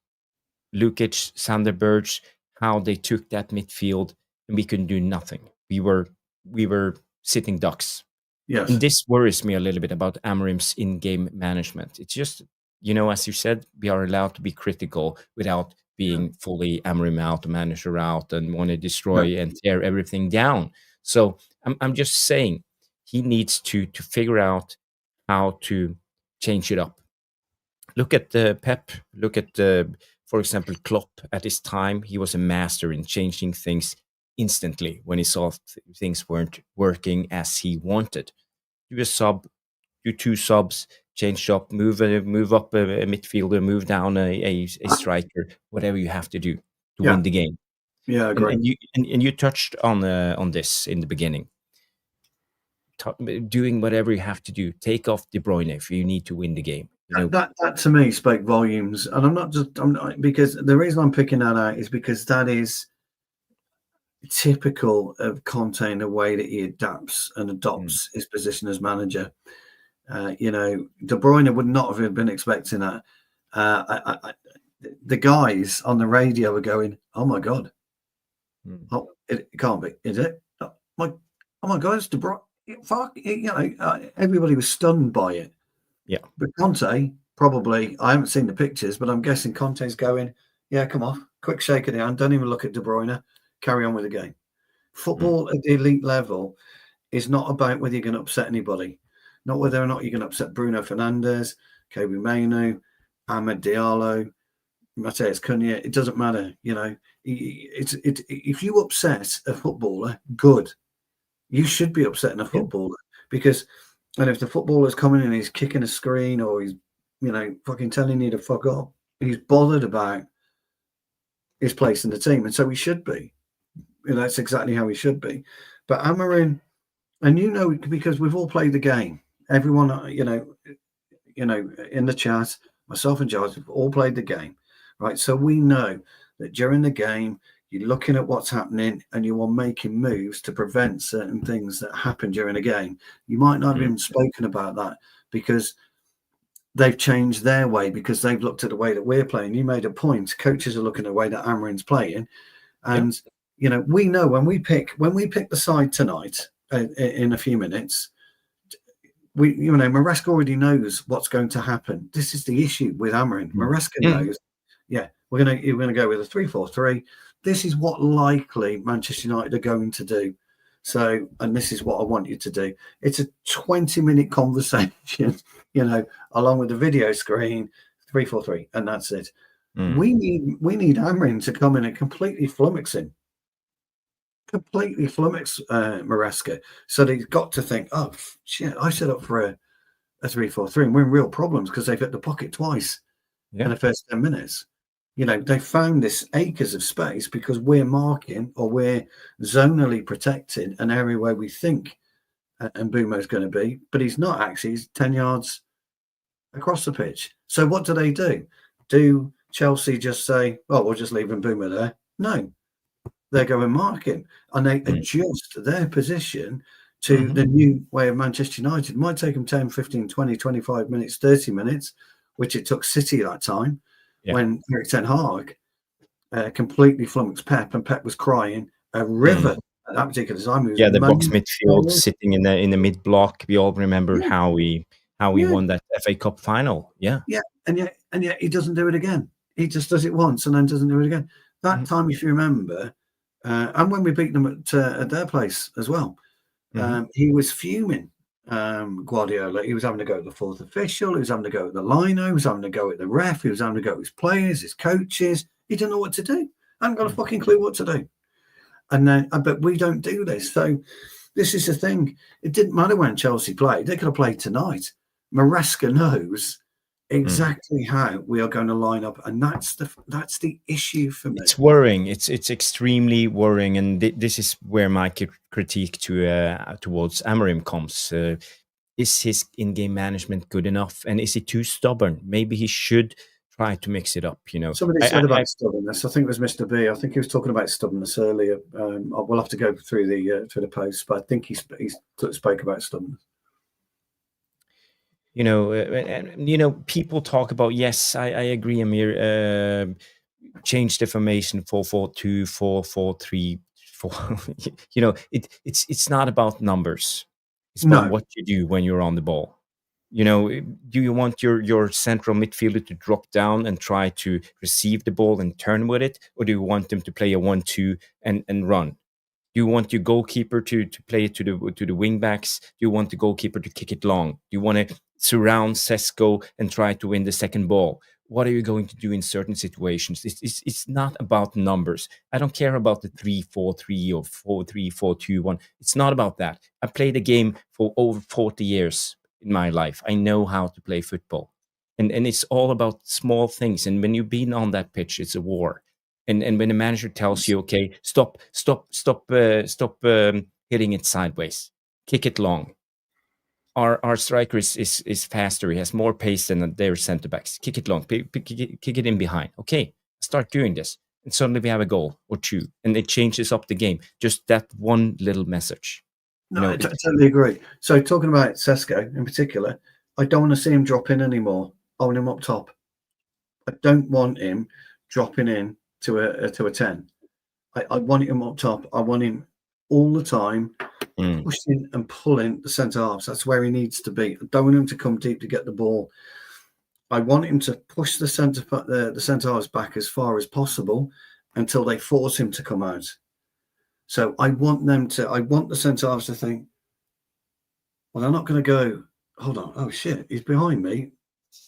A: Lukic, Sander Berge, how they took that midfield, and we couldn't do nothing. We were sitting ducks.
B: Yes.
A: And this worries me a little bit about Amorim's in-game management. It's just, as you said, we are allowed to be critical without being fully Amorim out, manager out, and want to destroy and tear everything down. So I'm just saying he needs to figure out how to change it up. Look at Pep. Look at, for example, Klopp. At his time, he was a master in changing things instantly when he saw things weren't working as he wanted. Do a sub, do 2 subs, change up, move up a midfielder, move down a striker, whatever you have to do to win the game.
B: Yeah, I agree.
A: And you touched on this in the beginning. Doing whatever you have to do. Take off De Bruyne if you need to win the game.
B: That to me spoke volumes, and I'm not because the reason I'm picking that out is because that is typical of Conte in the way that he adapts and adopts his position as manager. De Bruyne would not have been expecting that. The guys on the radio were going, "Oh my god, oh it can't be, is it? Oh my god, it's De Bruyne." Fuck, everybody was stunned by it.
A: Yeah,
B: but Conte probably. I haven't seen the pictures, but I'm guessing Conte's going, "Yeah, come off, quick shake of the hand, don't even look at De Bruyne, carry on with the game." Football at the elite level is not about whether you're going to upset anybody, not whether or not you're going to upset Bruno Fernandes, Kobe Mainoo, Ahmed Diallo, Mateus Cunha. It doesn't matter, if you upset a footballer, good. You should be upsetting a footballer because, and if the footballer's coming and he's kicking a screen or he's, fucking telling you to fuck off, he's bothered about his place in the team, and so he should be. That's exactly how he should be. But Amorim, and because we've all played the game. Everyone, in the chat, myself and Giles, we've all played the game, right? So we know that during the game, you're looking at what's happening and you are making moves to prevent certain things that happen during a game. You might not have even spoken about that because they've changed their way, because they've looked at the way that we're playing. You made a point. Coaches are looking at the way that Amorim's playing. And, we know when we pick the side tonight in a few minutes, Maresca already knows what's going to happen. This is the issue with Amorim. Maresca knows, we're gonna go with a 3-4-3. This is what likely Manchester United are going to do. So, and this is what I want you to do. It's a 20-minute conversation, along with the video screen, 3-4-3, and that's it. We need Amorim to come in and completely flummox him. Completely flummox Maresca. So he's got to think, oh, shit, I set up for a 3-4-3 and we're in real problems because they've hit the pocket twice in the first 10 minutes. You know, they found this acres of space because we're marking or we're zonally protected an area where we think Mbeumo's going to be, but he's not actually. He's 10 yards across the pitch. So what do? Do Chelsea just say, oh, we'll just leave Mbeumo there? No. They're going marking and they adjust their position to the new way of Manchester United. It might take them 10, 15, 20, 25 minutes, 30 minutes, which it took City that time when Erik ten Hag completely flummoxed Pep, and Pep was crying a river at that particular time.
A: The box midfield sitting in the mid block. We all remember how we won that FA Cup final. Yeah,
B: and yet he doesn't do it again. He just does it once and then doesn't do it again. That time, if you remember, and when we beat them at their place as well, he was fuming. Guardiola, he was having to go at the fourth official, he was having to go at the lino, he was having to go at the ref, he was having to go at his players, his coaches. He didn't know what to do. I haven't got a fucking clue what to do. And then, but we don't do this. So this is the thing. It didn't matter when Chelsea played. They could have played tonight. Maresca knows exactly how we are going to line up, and that's the issue for me.
A: It's worrying. It's extremely worrying, and this is where my critique towards Amorim comes. Is his in-game management good enough, and is he too stubborn? Maybe he should try to mix it up. You know,
B: somebody said about stubbornness. I think it was Mr. B. I think he was talking about stubbornness earlier. We'll have to go through the post, but I think he spoke about stubbornness.
A: You know, people talk about, yes, I agree, Amir, change the formation 4-4-2, 4-4-3, 4. You know, it's not about numbers. It's about what you do when you're on the ball. You know, do you want your central midfielder to drop down and try to receive the ball and turn with it? Or do you want them to play a 1-2 and run? Do you want your goalkeeper to play it to the wing backs? Do you want the goalkeeper to kick it long? Do you want to surround Sesko and try to win the second ball? What are you going to do in certain situations? It's not about numbers. I don't care about the 3-4-3 or 4-3-4-2-1. It's not about that. I played the game for over 40 years in my life. I know how to play football. And it's all about small things. And when you've been on that pitch, it's a war. And when the manager tells you, okay, stop hitting it sideways, kick it long. Our striker is faster. He has more pace than their centre backs. Kick it long, kick it in behind. Okay, start doing this, and suddenly we have a goal or two, and it changes up the game. Just that one little message.
B: No, I totally agree. So talking about Sesko in particular, I don't want to see him drop in anymore. I want him up top. I don't want him dropping in to a 10. I want him up top. I want him all the time pushing and pulling the centre halves. That's where he needs to be. I don't want him to come deep to get the ball. I want him to push the centre halves back as far as possible until they force him to come out. So I want the centre halves to think, well, they're not going to go, hold on, oh shit, he's behind me,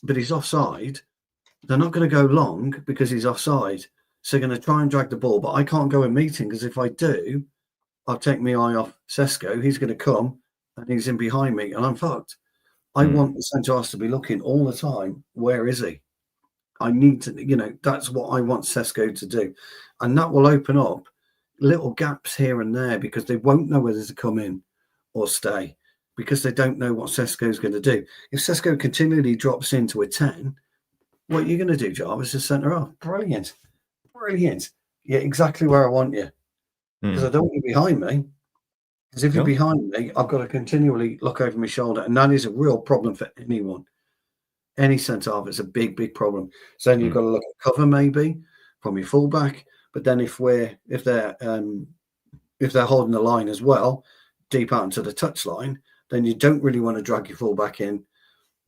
B: but he's offside. They're not going to go long because he's offside. So they're going to try and drag the ball, but I can't go and meet him because if I do, I'll take my eye off Sesko. He's going to come and he's in behind me and I'm fucked. I want the centre halves to be looking all the time. Where is he? I need to, that's what I want Sesko to do. And that will open up little gaps here and there because they won't know whether to come in or stay because they don't know what Sesko is going to do. If Sesko continually drops into a 10, what are you going to do, Jarvis, is centre half? Brilliant. Yeah, exactly where I want you. Because I don't want you behind me. Because if you're behind me, I've got to continually look over my shoulder. And that is a real problem for anyone. Any centre half is a big, big problem. So then you've got to look at cover maybe from your fullback. But then if they're holding the line as well, deep out into the touchline, then you don't really want to drag your fullback in.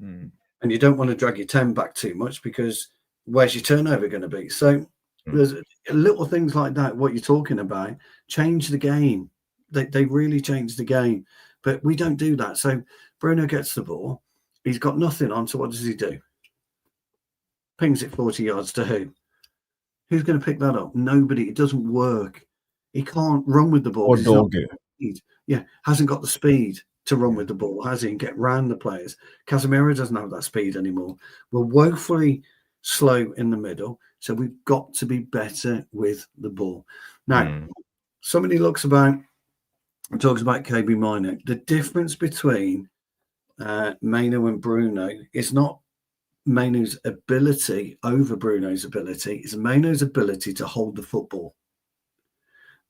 B: And you don't want to drag your 10 back too much because where's your turnover going to be? So there's little things like that, what you're talking about, change the game. They really change the game. But we don't do that. So Bruno gets the ball. He's got nothing on. So what does he do? pings it 40 yards to who? Who's going to pick that up? Nobody. It doesn't work. He can't run with the ball.
A: Or Dorgu.
B: Yeah, hasn't got the speed to run with the ball, has he? And get round the players. Casemiro doesn't have that speed anymore. We're woefully slow in the middle, so we've got to be better with the ball. Now, somebody talks about KB Minor. The difference between Maino and Bruno is not Maino's ability over Bruno's ability. It's Maino's ability to hold the football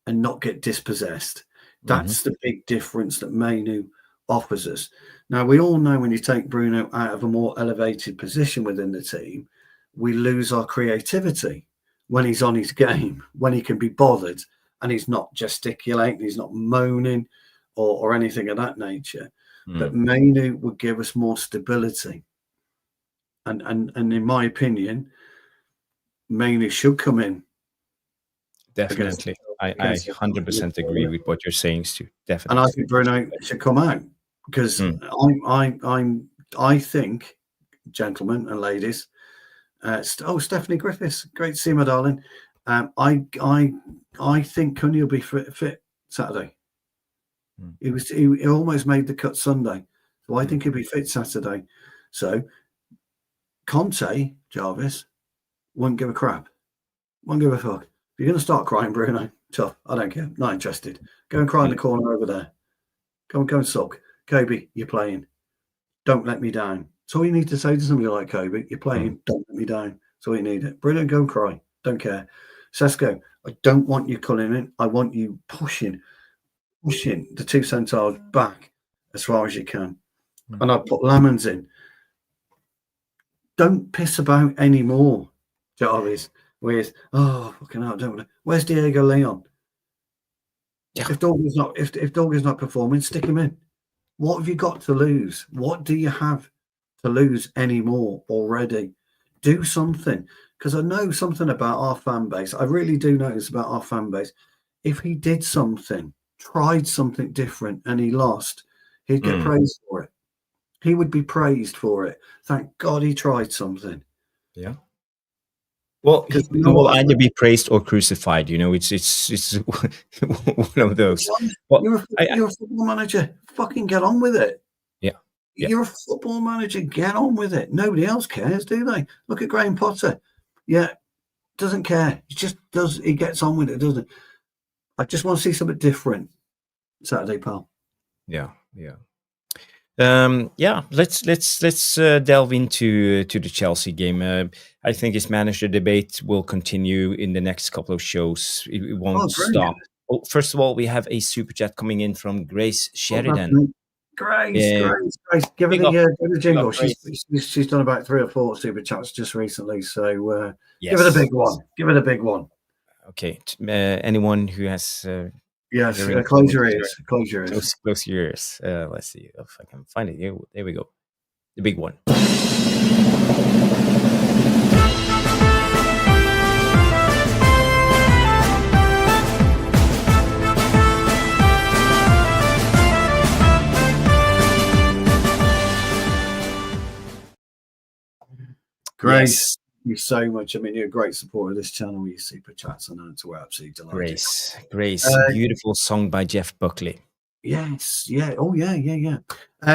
B: and not get dispossessed. That's the big difference that Maino offers us. Now, we all know when you take Bruno out of a more elevated position within the team, we lose our creativity when he's on his game, when he can be bothered and he's not gesticulating, he's not moaning or anything of that nature. But Maino would give us more stability. And in my opinion, Maino should come in.
A: Definitely. I 100% agree with what you're saying, Stu. Definitely.
B: And I think Bruno should come out because I think, gentlemen and ladies, Stephanie Griffiths, great to see you, my darling. I think Cunha will be fit Saturday. He almost made the cut Sunday, so I think he'll be fit Saturday. So Conte, Jarvis, won't give a crap, won't give a fuck. If you're going to start crying, Bruno, tough. I don't care. Not interested. Go and cry in the corner over there. Go and sulk. Kobe, you're playing. Don't let me down. That's all you need to say to somebody like Kobe. You're playing. Don't let me down. That's all you need. Bruno, go and cry. Don't care. Sesko, I don't want you culling in. I want you pushing the two centaurs back as far as you can. And I put Lamans in. Don't piss about anymore, Jarvis, with, fucking hell, don't want to. Where's Diego Leon? Yeah. If Dorgu's not performing, stick him in. What have you got to lose? What do you have to lose anymore already? Do something. Because I know something about our fan base. I really do know this about our fan base. If he did something, tried something different, and he lost, he'd get praised for it. He would be praised for it. Thank God he tried something.
A: Yeah. Well, he will either be praised or crucified. You know, it's one of those.
B: Well, you're a football manager. Fucking get on with it.
A: Yeah.
B: You're a football manager. Get on with it. Nobody else cares, do they? Look at Graham Potter. Yeah, doesn't care. He just does. He gets on with it, doesn't he? I just want to see something different Saturday, pal.
A: Yeah. Let's delve into the Chelsea game. I think his manager debate will continue in the next couple of shows. It won't stop. Oh, first of all, we have a super chat coming in from Grace Sheridan.
B: Grace. Give her the jingle. She's done about 3 or 4 super chats just recently, so give her the big one. Give her the big one.
A: Okay. Anyone who has
B: yes, close your ears. Close your ears.
A: Close your ears. Let's see if I can find it. There we go. The big one.
B: Grace, thank you so much. I mean, you're a great supporter of this channel with your super chats. I know we're absolutely delighted.
A: Grace, beautiful song by Jeff Buckley.
B: Yes, yeah. Oh, yeah.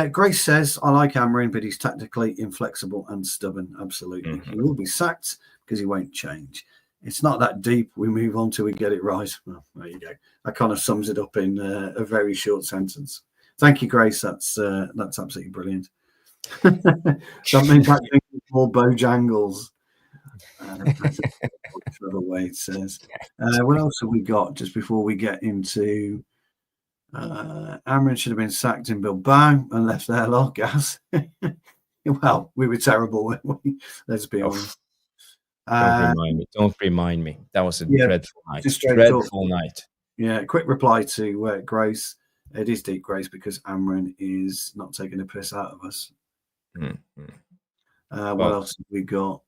B: Grace says, I like Amorim, but he's tactically inflexible and stubborn. Absolutely. He will be sacked because he won't change. It's not that deep. We move on till we get it right. Well, there you go. That kind of sums it up in a very short sentence. Thank you, Grace. That's absolutely brilliant. That means that more Bojangles. Whichever way it says. What else have we got just before we get into Amorim should have been sacked in Bilbao and left there like gas. Well, we were terrible, weren't we? Let's be honest.
A: Don't remind me. That was a dreadful night. Dreadful night.
B: Yeah, quick reply to Grace. It is deep, Grace, because Amorim is not taking a piss out of us. What else have we got?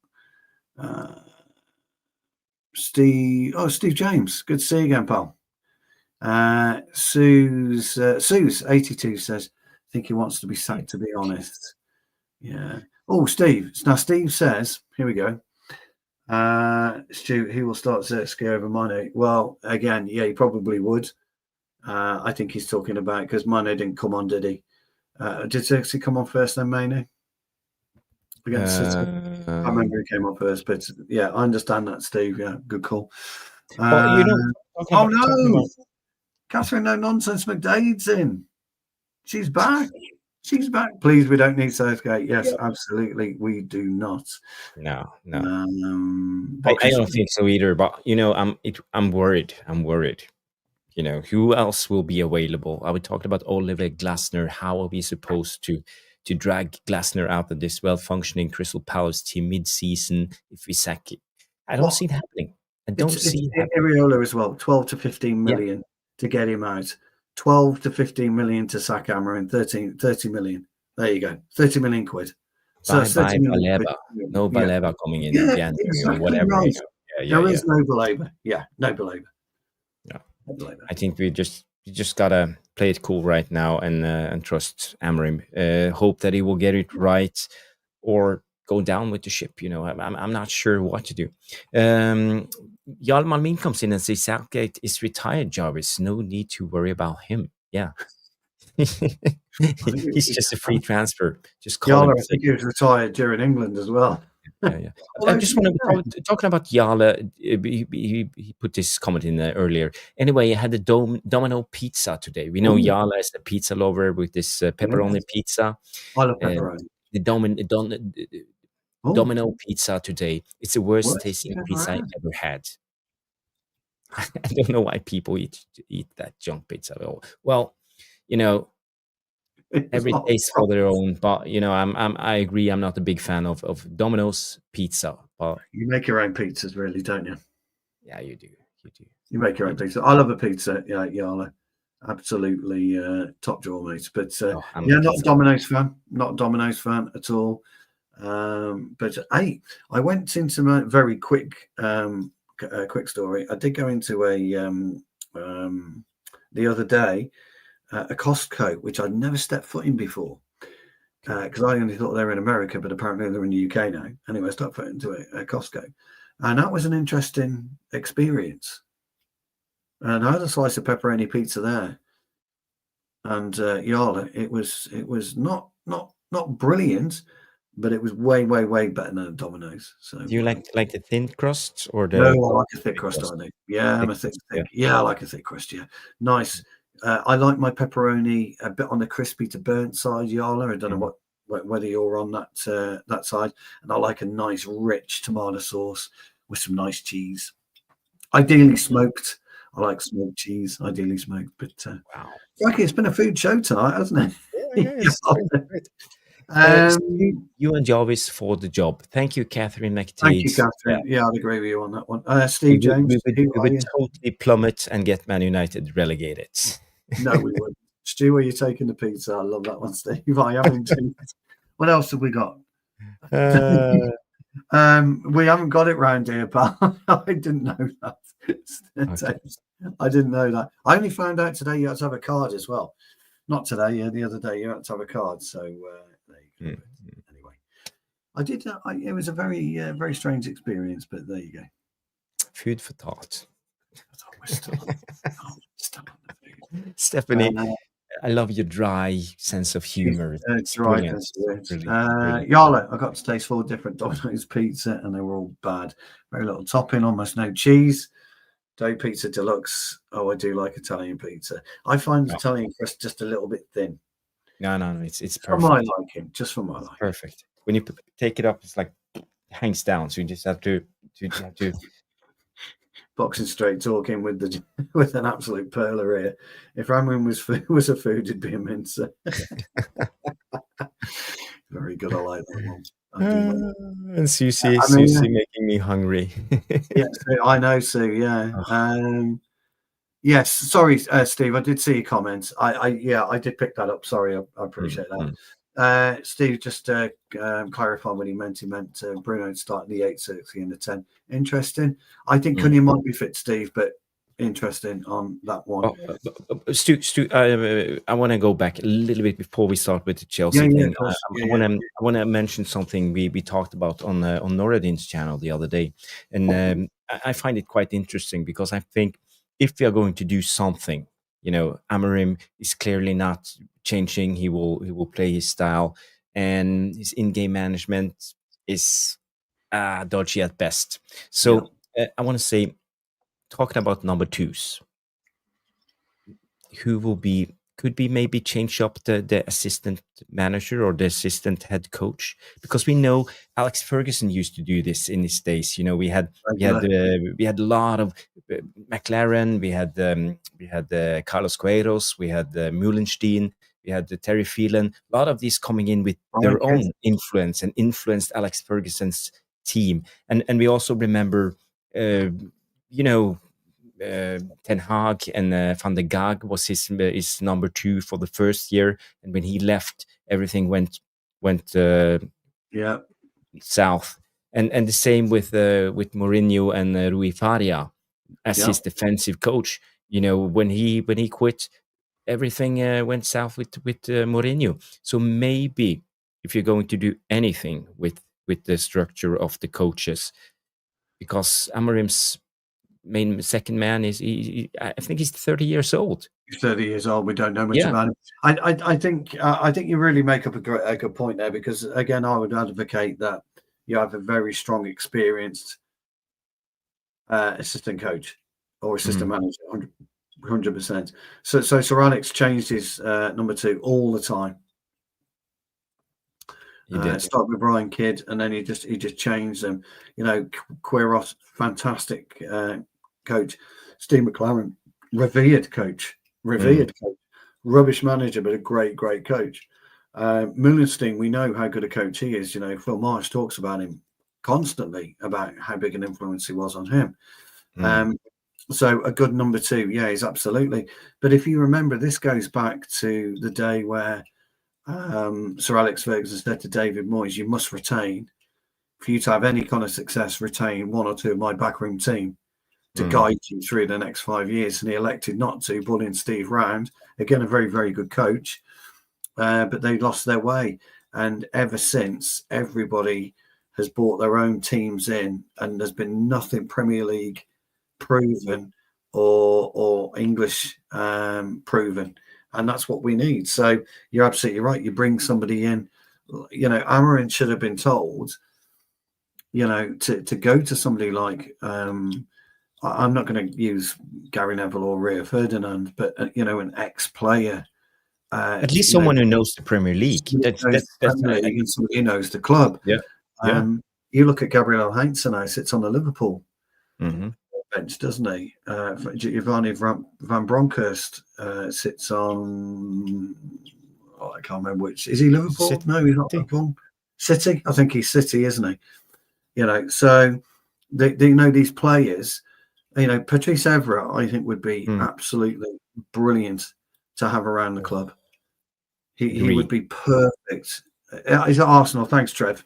B: Steve James. Good to see you again, pal. Sue's 82 says, I think he wants to be sacked, to be honest. Yeah. Oh, Steve. Now, Steve says, here we go. Stu, he will start Zirkzee over Mane. Well, again, yeah, he probably would. I think he's talking about because Mane didn't come on, did he? Did Zirkzee come on first, then Mane? Against City? I remember he came on first, but yeah, I understand that, Steve. Yeah, good call.
A: Well,
B: oh no, Catherine, no nonsense. McDade's in. She's back. She's back. Please, we don't need Southgate. Yes, absolutely, we do not.
A: No.
B: I
A: don't think so either. But I'm worried. Who else will be available? Are we talking about Oliver Glasner? How are we supposed to drag Glasner out of this well-functioning Crystal Palace team mid-season if we sack it? I don't see it happening. I don't see it happening.
B: Areola as well, 12 to 15 million to get him out. 12 to 15 million to sack Amorim, 30 million. There you go, 30 million quid.
A: So bye Baleba. No Baleba coming in January or whatever.
B: Right. There is no Baleba. Yeah, no Baleba.
A: No. I think we just gotta play it cool right now and trust Amorim. Hope that he will get it right, or go down with the ship. I'm not sure what to do. Jarl Malmin comes in and says Southgate is retired, Jarvis. No need to worry about him. Yeah. He's just a free transfer. Just call him.
B: I think he was retired during England as well.
A: Yeah. I just want to talking about Jarle. He put this comment in there earlier. Anyway, I had the Domino pizza today. We know Jarle is a pizza lover with this pepperoni pizza.
B: I love pepperoni.
A: The Domino pizza today. It's the worst tasting pizza I ever had. I don't know why people eat that junk pizza at all. Well, every taste for their own, but I agree. I'm not a big fan of Domino's pizza. But
B: you make your own pizzas, really, don't you?
A: Yeah, you do.
B: You make your own pizza. I love a pizza, Jarle. Absolutely top drawer, mate. But not a Domino's fan. Not a Domino's fan at all. But hey, I went into my very quick story. I did go into the other day. A Costco, which I'd never stepped foot in before, because I only thought they were in America, but apparently they're in the UK now. Anyway, I stepped foot into a Costco, and that was an interesting experience. And I had a slice of pepperoni pizza there, and Jarle, it was not brilliant, but it was way better than a Domino's. So,
A: do you like the thin crust or the?
B: No, I like a thick crust. I do. Yeah, I'm a thick. Yeah, I like a thick crust. Yeah, nice. I like my pepperoni a bit on the crispy to burnt side, Jarle. I don't know whether you're on that side. And I like a nice rich tomato sauce with some nice cheese. Ideally smoked. I like smoked cheese, ideally smoked. But
A: wow,
B: Frankie, it's been a food show tonight, hasn't it?
A: Yeah, you and Jarvis for the job. Thank you, Catherine McTeague.
B: Thank you, Catherine. Yeah, I'd agree with you on that one. Steve James.
A: We would totally plummet and get Man United relegated.
B: No, we wouldn't. Stu, are you taking the pizza? I love that one, Steve. I haven't. What else have we got? We haven't got it round here, pal. I didn't know that. Okay. I didn't know that. I only found out today you had to have a card as well. Not today, the other day you had to have a card. So there you go. Anyway, I did. It was a very, very strange experience, but there you go.
A: Food for thought.
B: We're still on the food.
A: Stephanie, I love your dry sense of humor.
B: It's brilliant. Jarle, I got to taste 4 different Domino's pizza, and they were all bad. Very little topping, almost no cheese. Dough pizza deluxe. Oh, I do like Italian pizza. I find Italian crust just a little bit thin.
A: No, it's perfect.
B: For my liking, just for my liking.
A: Perfect. When you take it up, it's like it hangs down. So you just have to
B: boxing straight talking with an absolute perler here. If Amorim was a food, it'd be a mincer. Very good. I like that one.
A: And Susie making me hungry.
B: Yes, I know, Sue. Yeah. Yes. Sorry, Steve. I did see your comments. I did pick that up. Sorry, I appreciate that. Steve, just to clarify what he meant. He meant Bruno starting the 8, Zirkzee in the 10. Interesting. I think Cunha might be fit, Steve, but interesting on that one.
A: Stu, I want to go back a little bit before we start with the Chelsea thing. I want to mention something we talked about on Noradin's channel the other day, and I find it quite interesting because I think if we are going to do something, Amorim is clearly not changing. He will play his style, and his in-game management is dodgy at best. So I want to say, talking about number twos, who could be maybe change up the assistant manager or the assistant head coach, because we know Alex Ferguson used to do this in his days. We had a lot of McLaren, we had Carlos Queiroz, we had Mullenstein, we had Terry Phelan, a lot of these coming in with their own influence and influenced Alex Ferguson's team. And we also remember Ten Hag, and Van der Gaag was his number two for the first year, and when he left, everything went south. And the same with Mourinho and Rui Faria as his defensive coach. When he quit, everything went south with Mourinho. So maybe if you're going to do anything with the structure of the coaches, because Amorim's second man is I think he's 30 years old.
B: He's 30 years old. We don't know much about him. I think you really make up a good point there, because again, I would advocate that you have a very strong, experienced assistant coach or assistant manager, 100%. So Sir Alex changed his number two all the time. He did. Start with Brian Kidd, and then he just changed them. Queiroz, fantastic coach. Steve McLaren, revered coach. Rubbish manager, but a great coach. Mullenstein, we know how good a coach he is. Phil Marsh talks about him constantly, about how big an influence he was on him. So a good number two, he's absolutely. But if you remember, this goes back to the day where Sir Alex Ferguson said to David Moyes, "You must retain, for you to have any kind of success, retain one or two of my backroom team to guide you through the next 5 years." And he elected not to, brought in Steve Round, again a very, very good coach, but they lost their way. And ever since, everybody has brought their own teams in, and there's been nothing Premier League proven or English proven. And that's what we need. So you're absolutely right. You bring somebody in, Amorim should have been told, to go to somebody like, I'm not going to use Gary Neville or Rio Ferdinand, but, an ex-player.
A: At least someone who knows the Premier League. That's
B: somebody who knows the club.
A: Yeah.
B: You look at Gabriel Heinze now, sits on the Liverpool bench, doesn't he? Giovanni Van Bronckhorst sits on. I can't remember which. Is he Liverpool? City. No, he's not Liverpool. City. I think he's City, isn't he? So they know these players. Patrice Evra, I think, would be absolutely brilliant to have around the club. He would be perfect. He's at Arsenal. Thanks, Trev.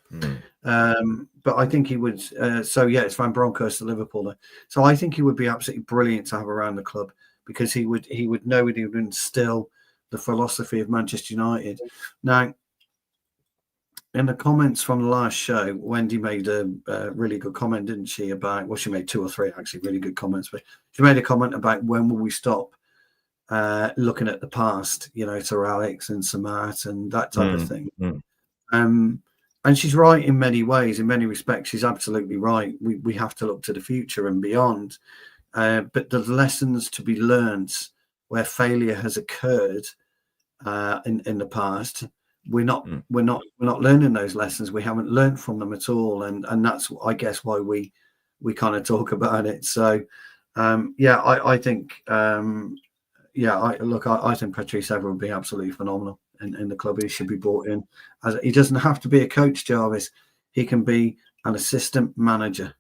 B: But I think he would. It's Van Bronckhorst at Liverpool. So I think he would be absolutely brilliant to have around the club, because he would know it. He would instill the philosophy of Manchester United. Now, in the comments from the last show, Wendy made a really good comment, didn't she? About, she made 2 or 3 actually really good comments. But she made a comment about when will we stop looking at the past, Sir Alex and Sir Matt and that type of thing. And she's right in many ways, in many respects. She's absolutely right. We have to look to the future and beyond. But the lessons to be learned where failure has occurred in the past, we're not learning those lessons. We haven't learned from them at all, and that's, I guess, why we kind of talk about it. So I think I think Patrice Evra would be absolutely phenomenal in the club. He should be brought in. He doesn't have to be a coach, Jarvis. He can be an assistant manager.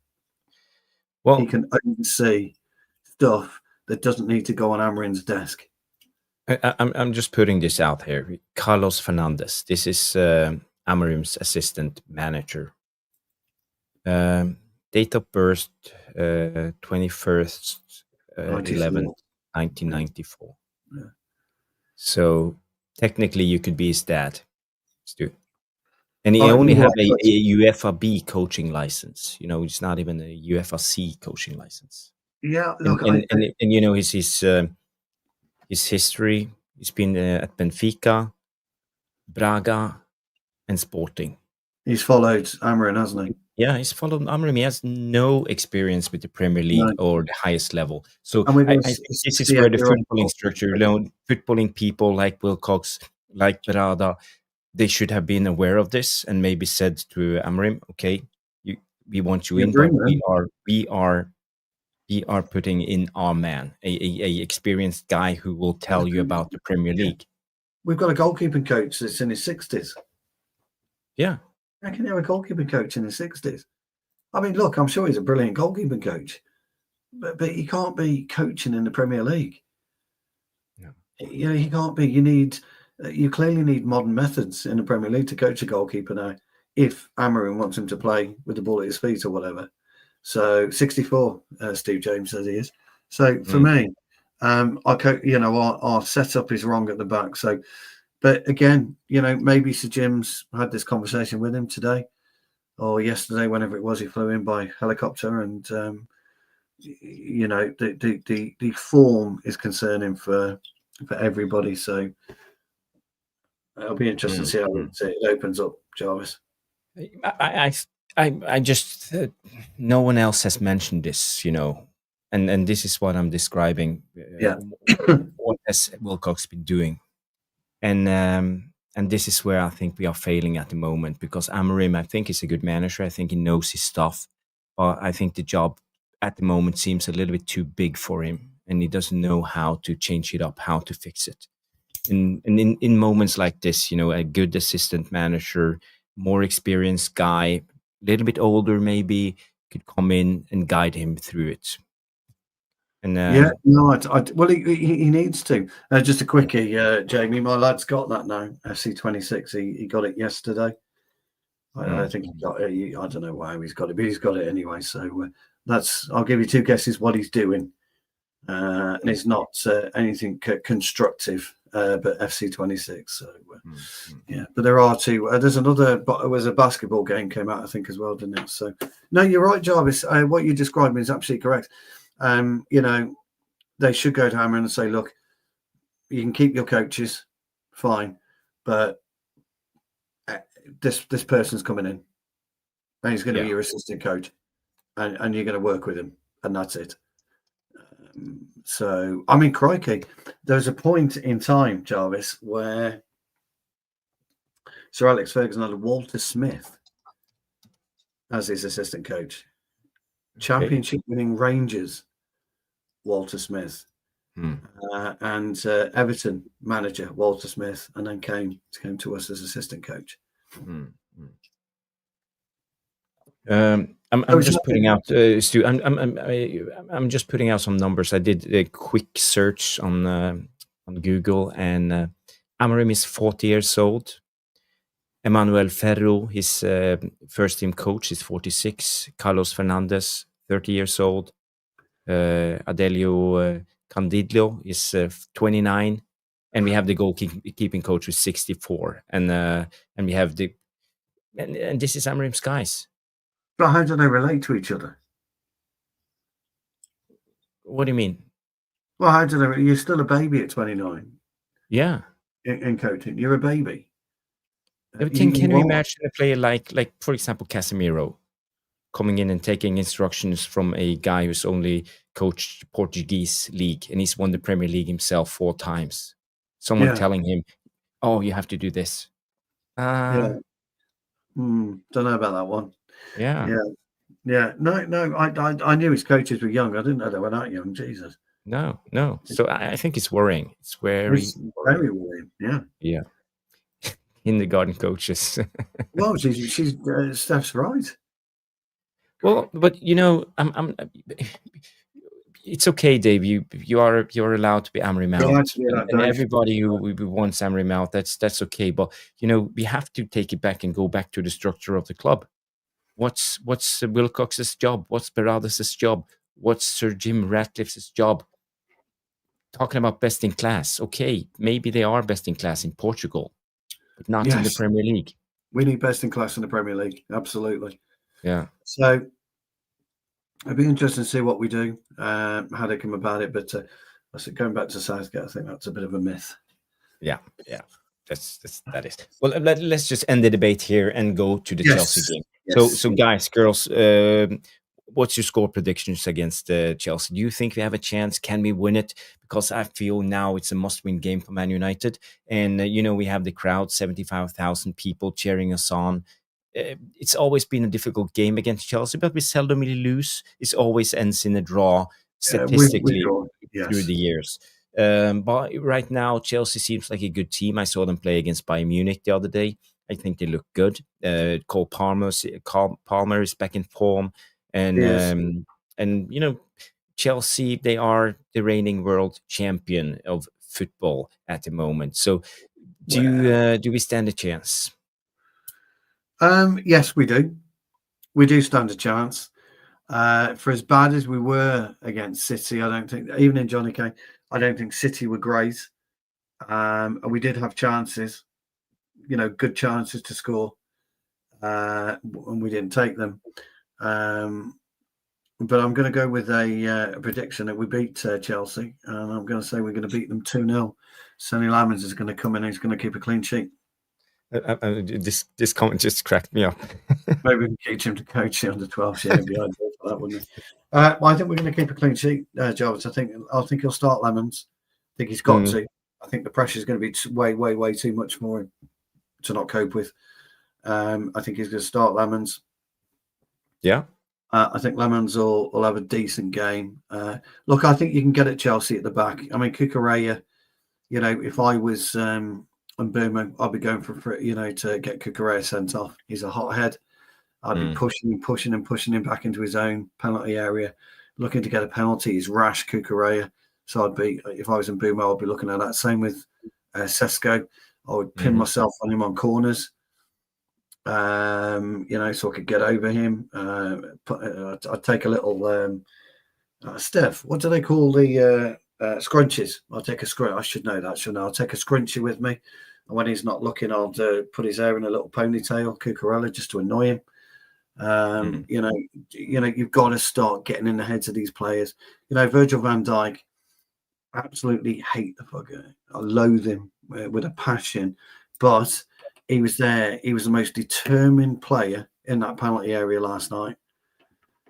B: Well, he can oversee stuff that doesn't need to go on Amorim's desk.
A: I'm just putting this out here. Carlos Fernandez. This is Amorim's assistant manager. Date of birth, 21st 11, 1994.
B: Yeah.
A: So technically, you could be his dad, Stu. And he only have a UEFA B coaching license. You know, it's not even a UEFA C coaching license.
B: Yeah,
A: look, and you know his history. He's been at Benfica, Braga, and Sporting.
B: He's followed Amorim, hasn't he?
A: Yeah, he's followed Amorim. He has no experience with the Premier League or the highest level. So I think this is where the footballing structure, footballing people like Wilcox, like Berada, they should have been aware of this and maybe said to Amorim, okay, we want you in, but we are putting in our man, a experienced guy who will tell you about the Premier League.
B: We've got a goalkeeping coach that's in his 60s.
A: Yeah.
B: How can you have a goalkeeping coach in his 60s? I mean, look, I'm sure he's a brilliant goalkeeping coach, but he can't be coaching in the Premier League.
A: No.
B: You know, he can't be. You clearly need modern methods in the Premier League to coach a goalkeeper now, if Amorim wants him to play with the ball at his feet or whatever. So 64, Steve James says he is. So for me, our setup is wrong at the back. So, but again, you know, maybe Sir Jim's had this conversation with him today or yesterday, whenever it was, he flew in by helicopter, and you know, the form is concerning for everybody. So it'll be interesting to see how it opens up, Jarvis.
A: I just no one else has mentioned this, you know, and this is what I'm describing. What has Wilcox been doing, and this is where I think we are failing at the moment, because Amorim, I think, is a good manager. I think he knows his stuff, but I think the job at the moment seems a little bit too big for him, and he doesn't know how to change it up, how to fix it. And in moments like this, you know, a good assistant manager, more experienced guy, a little bit older maybe, could come in and guide him through it. And
B: well, he needs to. Just a quickie, Jamie. My lad's got that now. FC26. He got it yesterday. I think he got it. I don't know how he's got it, but he's got it anyway. So I'll give you two guesses what he's doing, and it's not anything constructive. But FC26. So yeah, but there are two. There's another. But it was a basketball game came out, I think, as well, didn't it? So no, you're right, Jarvis. What you're describing is absolutely correct. You know, they should go to Amorim and say, look, you can keep your coaches, fine, but this person's coming in, and he's going to be your assistant coach, and you're going to work with him, and that's it. So, I mean, crikey, there's a point in time, Jarvis, where Sir Alex Ferguson had Walter Smith as his assistant coach. Championship winning Rangers, Walter Smith, and Everton manager, Walter Smith, and then came to us as assistant coach.
A: I'm just putting out, Stu. I'm just putting out some numbers. I did a quick search on Google, and Amorim is 40 years old. Emmanuel Ferro, his first team coach, is 46. Carlos Fernandez, 30 years old. Adelio Candidlo is 29, and we have the goalkeeping coach who's 64, and we have and this is Amorim's guys.
B: But how do they relate to each other?
A: What do you mean?
B: Well, how do they? You're still a baby at 29.
A: Yeah.
B: In coaching, you're a baby.
A: Can you imagine a player like, for example, Casemiro coming in and taking instructions from a guy who's only coached Portuguese league, and he's won the Premier League himself 4 times? Someone telling him, "Oh, you have to do this."
B: Don't know about that one.
A: Yeah.
B: No. I knew his coaches were young. I didn't know they were that young. Jesus.
A: No. So I think it's worrying. It's very
B: worrying.
A: Yeah. Kindergarten coaches.
B: Well, she's Steph's right.
A: Well, but you know, it's okay, Dave. You're allowed to be Amorim out, and everybody who wants Amorim out, that's okay. But you know, we have to take it back and go back to the structure of the club. What's Wilcox's job? What's Berardes' job? what's Sir Jim Ratcliffe's job? Talking about best in class. Okay, maybe they are best in class in Portugal, but not in the Premier League.
B: We need best in class in the Premier League. Absolutely.
A: Yeah.
B: So it'd be interesting to see what we do, how they come about it. But I said, going back to Southgate, I think that's a bit of a myth.
A: Yeah. That is. Well, let's just end the debate here and go to the Chelsea game. So guys, girls, what's your score predictions against Chelsea? Do you think we have a chance? Can we win it? Because I feel now it's a must-win game for Man United, and we have the crowd, 75,000 people cheering us on. It's always been a difficult game against Chelsea, but we seldom really lose. It always ends in a draw statistically through the years. But right now, Chelsea seems like a good team. I saw them play against Bayern Munich the other day. I think they look good. Cole Palmer is back in form, and Chelsea, they are the reigning world champion of football at the moment. So, do we stand a chance?
B: Yes, we do. We do stand a chance. For as bad as we were against City, I don't think, even in Johnny Kane, I don't think City were great. And we did have chances, good chances to score, and we didn't take them. But I'm going to go with a prediction that we beat Chelsea, and I'm going to say we're going to beat them 2-0. Sonny Lamans is going to come in and he's going to keep a clean sheet.
A: This comment just cracked me up.
B: Maybe we can teach him to coach the under 12. Yeah, be ideal for that, wouldn't it? Well, I think we're going to keep a clean sheet, Jarvis. I think he'll start Lemons. I think he's got to. I think the pressure is going to be way too much for him to not cope with. I think he's going to start Lemons.
A: Yeah.
B: I think Lemons will have a decent game. Look, I think you can get at Chelsea at the back. I mean, Cucurella, if I was Mbeumo, I'd be going for to get Cucurella sent off. He's a hothead. I'd be pushing him back into his own penalty area, looking to get a penalty. He's rash, Cucurella. So if I was in Mbeumo, I'd be looking at that. Same with Sesko. I would pin myself on him on corners, so I could get over him. I'd take a little Steph. What do they call the scrunchies? I'll take a scrunch. I should know that, shouldn't I? I'll take a scrunchie with me. And when he's not looking, I'll put his hair in a little ponytail, Cucurella, just to annoy him. You've got to start getting in the heads of these players. Virgil van Dijk, absolutely hate the bugger. I loathe him with a passion, but he was there. He was the most determined player in that penalty area last night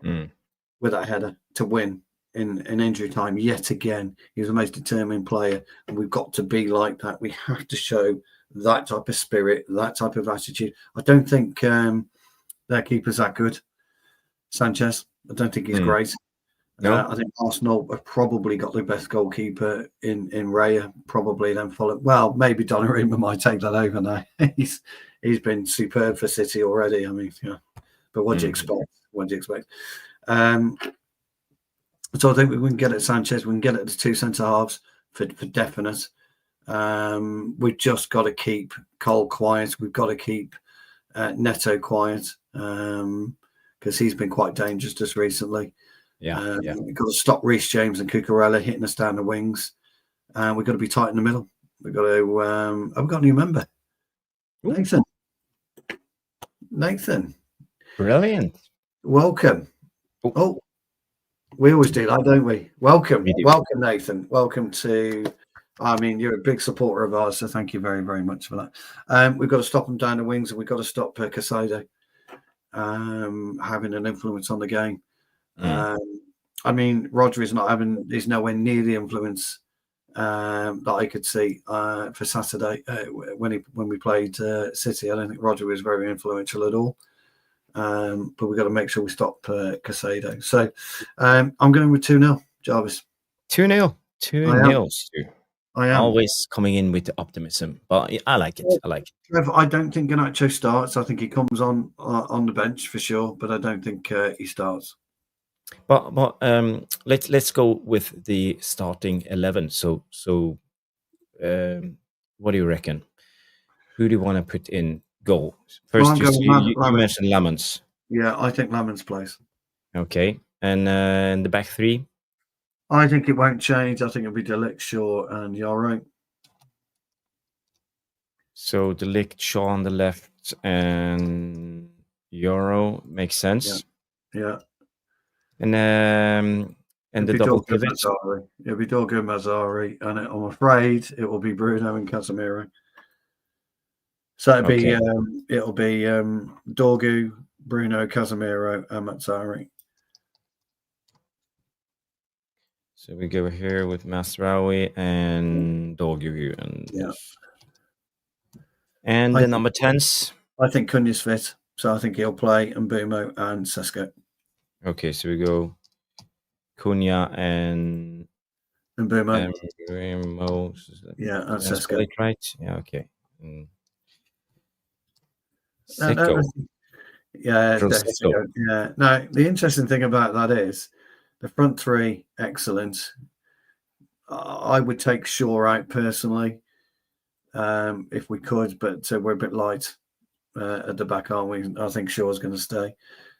B: with that header to win in injury time. Yet again, he was the most determined player, and we've got to be like that. We have to show that type of spirit, that type of attitude. I don't think their keeper's that good. Sanchez, I don't think he's great. No. I think Arsenal have probably got the best goalkeeper in Raya, probably then followed. Well, maybe Donnarumma might take that over now. He's been superb for City already. I mean, but what do you expect? So I think we can get at Sanchez. We can get at the two centre halves for definite. We've just got to keep Cole quiet. We've got to keep Neto quiet because he's been quite dangerous just recently. We've got to stop Reece James and Cucurella hitting us down the wings. We've got to be tight in the middle. We've got to. I've got a new member, Nathan.
A: Brilliant.
B: Welcome. Oh, we always do that, don't we? Welcome, Nathan. Welcome to. I mean, you're a big supporter of ours, so thank you very, very much for that. We've got to stop them down the wings, and we've got to stop Casado having an influence on the game. I mean, Roger is nowhere near the influence that I could see for Saturday when we played City. I don't think Roger was very influential at all. But we've got to make sure we stop Casado. So I'm going with 2-0, Jarvis.
A: 2-0. 2-0.
B: I am
A: always coming in with the optimism, but I like it.
B: Trevor, I don't think Garnacho starts. I think he comes on the bench for sure, but I don't think he starts.
A: But let's go with the starting 11. So what do you reckon? Who do you want to put in goal? First, you mentioned Lamans.
B: Yeah, I think Lamans plays.
A: Okay. And the back three?
B: I think it won't change. I think it'll be De Ligt, Shaw, and Yoro.
A: So De Ligt, Shaw on the left, and Euro makes sense.
B: Yeah.
A: And the double pivot.
B: It'll be Dorgu, Mazzari, and I'm afraid it will be Bruno and Casemiro. So it'll be Dorgu, Bruno, Casemiro, and Mazzari.
A: So we go here with Masraoui and Dorgu and the number 10s.
B: I think Cunha's fit, so I think he'll play, and Bumo and Sesko.
A: Okay, so we go Cunha and
B: Bumo.
A: Yeah,
B: and Sesko.
A: Right? Yeah, okay. Sesko.
B: Yeah. No, the interesting thing about that is the front three, excellent. I would take Shaw out personally, if we could, but we're a bit light at the back, aren't we? I think Shaw's going to stay,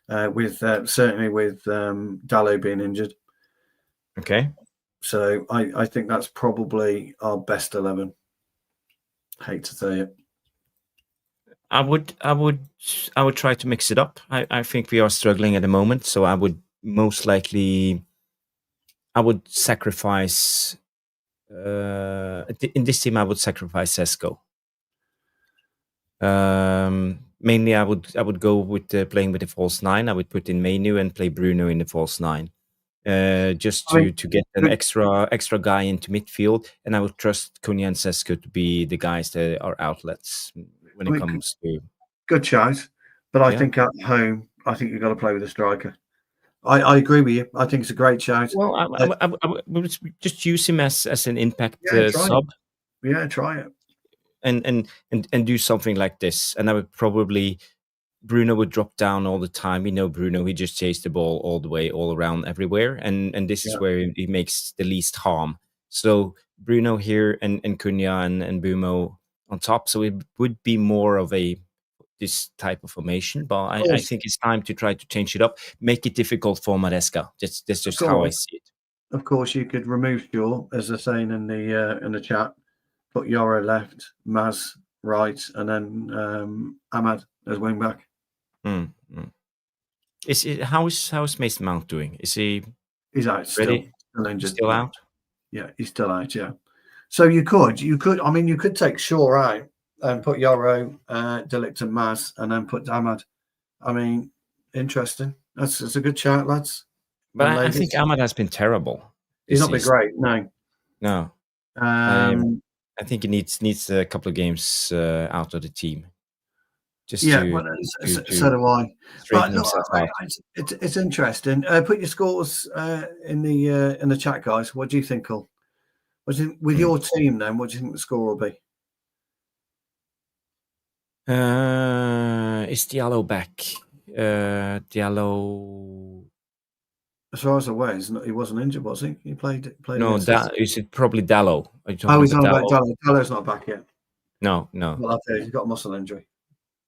B: certainly with Dalot being injured.
A: Okay.
B: So I think that's probably our best 11. Hate to say it.
A: I would try to mix it up. I think we are struggling at the moment, so I would most likely sacrifice in this team. I would sacrifice Sesko. Mainly, I would go with playing with the false 9. I would put in Mainu and play Bruno in the false 9, just to get an extra guy into midfield. And I would trust Cunha and Sesko to be the guys that are outlets when it comes to.
B: Good choice, but I think at home, I think you've got to play with a striker. I agree with you. I think it's a great shout.
A: Well, I would just use him as an impact sub.
B: Yeah, try it.
A: And do something like this. And I would probably Bruno would drop down all the time. We know Bruno; he just chased the ball all the way, all around, everywhere. And this is where he makes the least harm. So Bruno here and Cunha and Bumo on top. So it would be more of this type of formation, but I think it's time to try to change it up, make it difficult for Maresca. That's just how I see it.
B: Of course, you could remove Shaw, as they're saying in the chat, put Yoro left, Maz right, and then Ahmad as wing back.
A: How's Mason Mount doing? Is he?
B: He's out.
A: Ready?
B: Still injured.
A: Still out.
B: Yeah, he's still out. Yeah. So you could. I mean, you could take Shaw out and put Yoro, De Ligt and Maz, and then put Ahmad. I mean, interesting. That's a good chat, lads.
A: But I think Ahmad has been terrible.
B: He's not been great. No.
A: I think he needs a couple of games out of the team.
B: So do I. But look, it's interesting. Put your scores in the chat, guys. What do you think, Cole? With your team, then, what do you think the score will be?
A: Is Diallo back? Diallo.
B: As far as I'm aware, he wasn't injured, was he? He played.
A: No, is it probably Dallo?
B: He's on about Dallo. Dallo's not back yet.
A: No.
B: Well, he's got a muscle injury.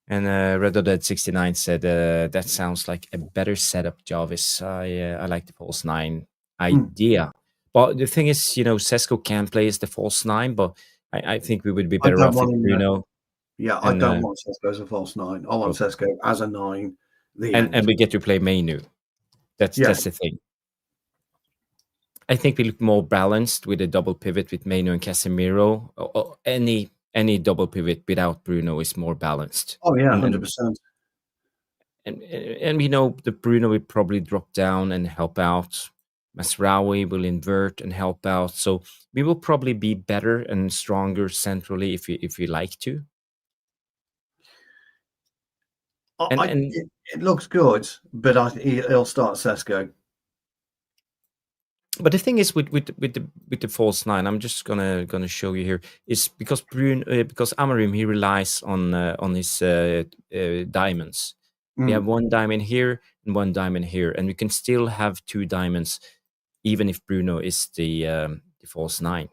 A: And Red Dead 69 said that sounds like a better setup, Jarvis. I like the false 9 idea. But the thing is, Sesko can play as the false 9, but I think we would be better off if Bruno.
B: Yeah, I don't want Sesko as a false 9. I want Sesko as a 9.
A: And we get to play Mainu. That's the thing. I think we look more balanced with a double pivot with Mainu and Casemiro. Or any double pivot without Bruno is more balanced.
B: Oh yeah, 100%.
A: And we know that Bruno will probably drop down and help out. Masraoui will invert and help out. So we will probably be better and stronger centrally if we like to.
B: It looks good, but he'll start Sesko.
A: But the thing is with the false 9, I'm just gonna show you here, is because because Amorim, he relies on his diamonds. We have one diamond here and one diamond here, and we can still have 2 diamonds even if Bruno is the false 9.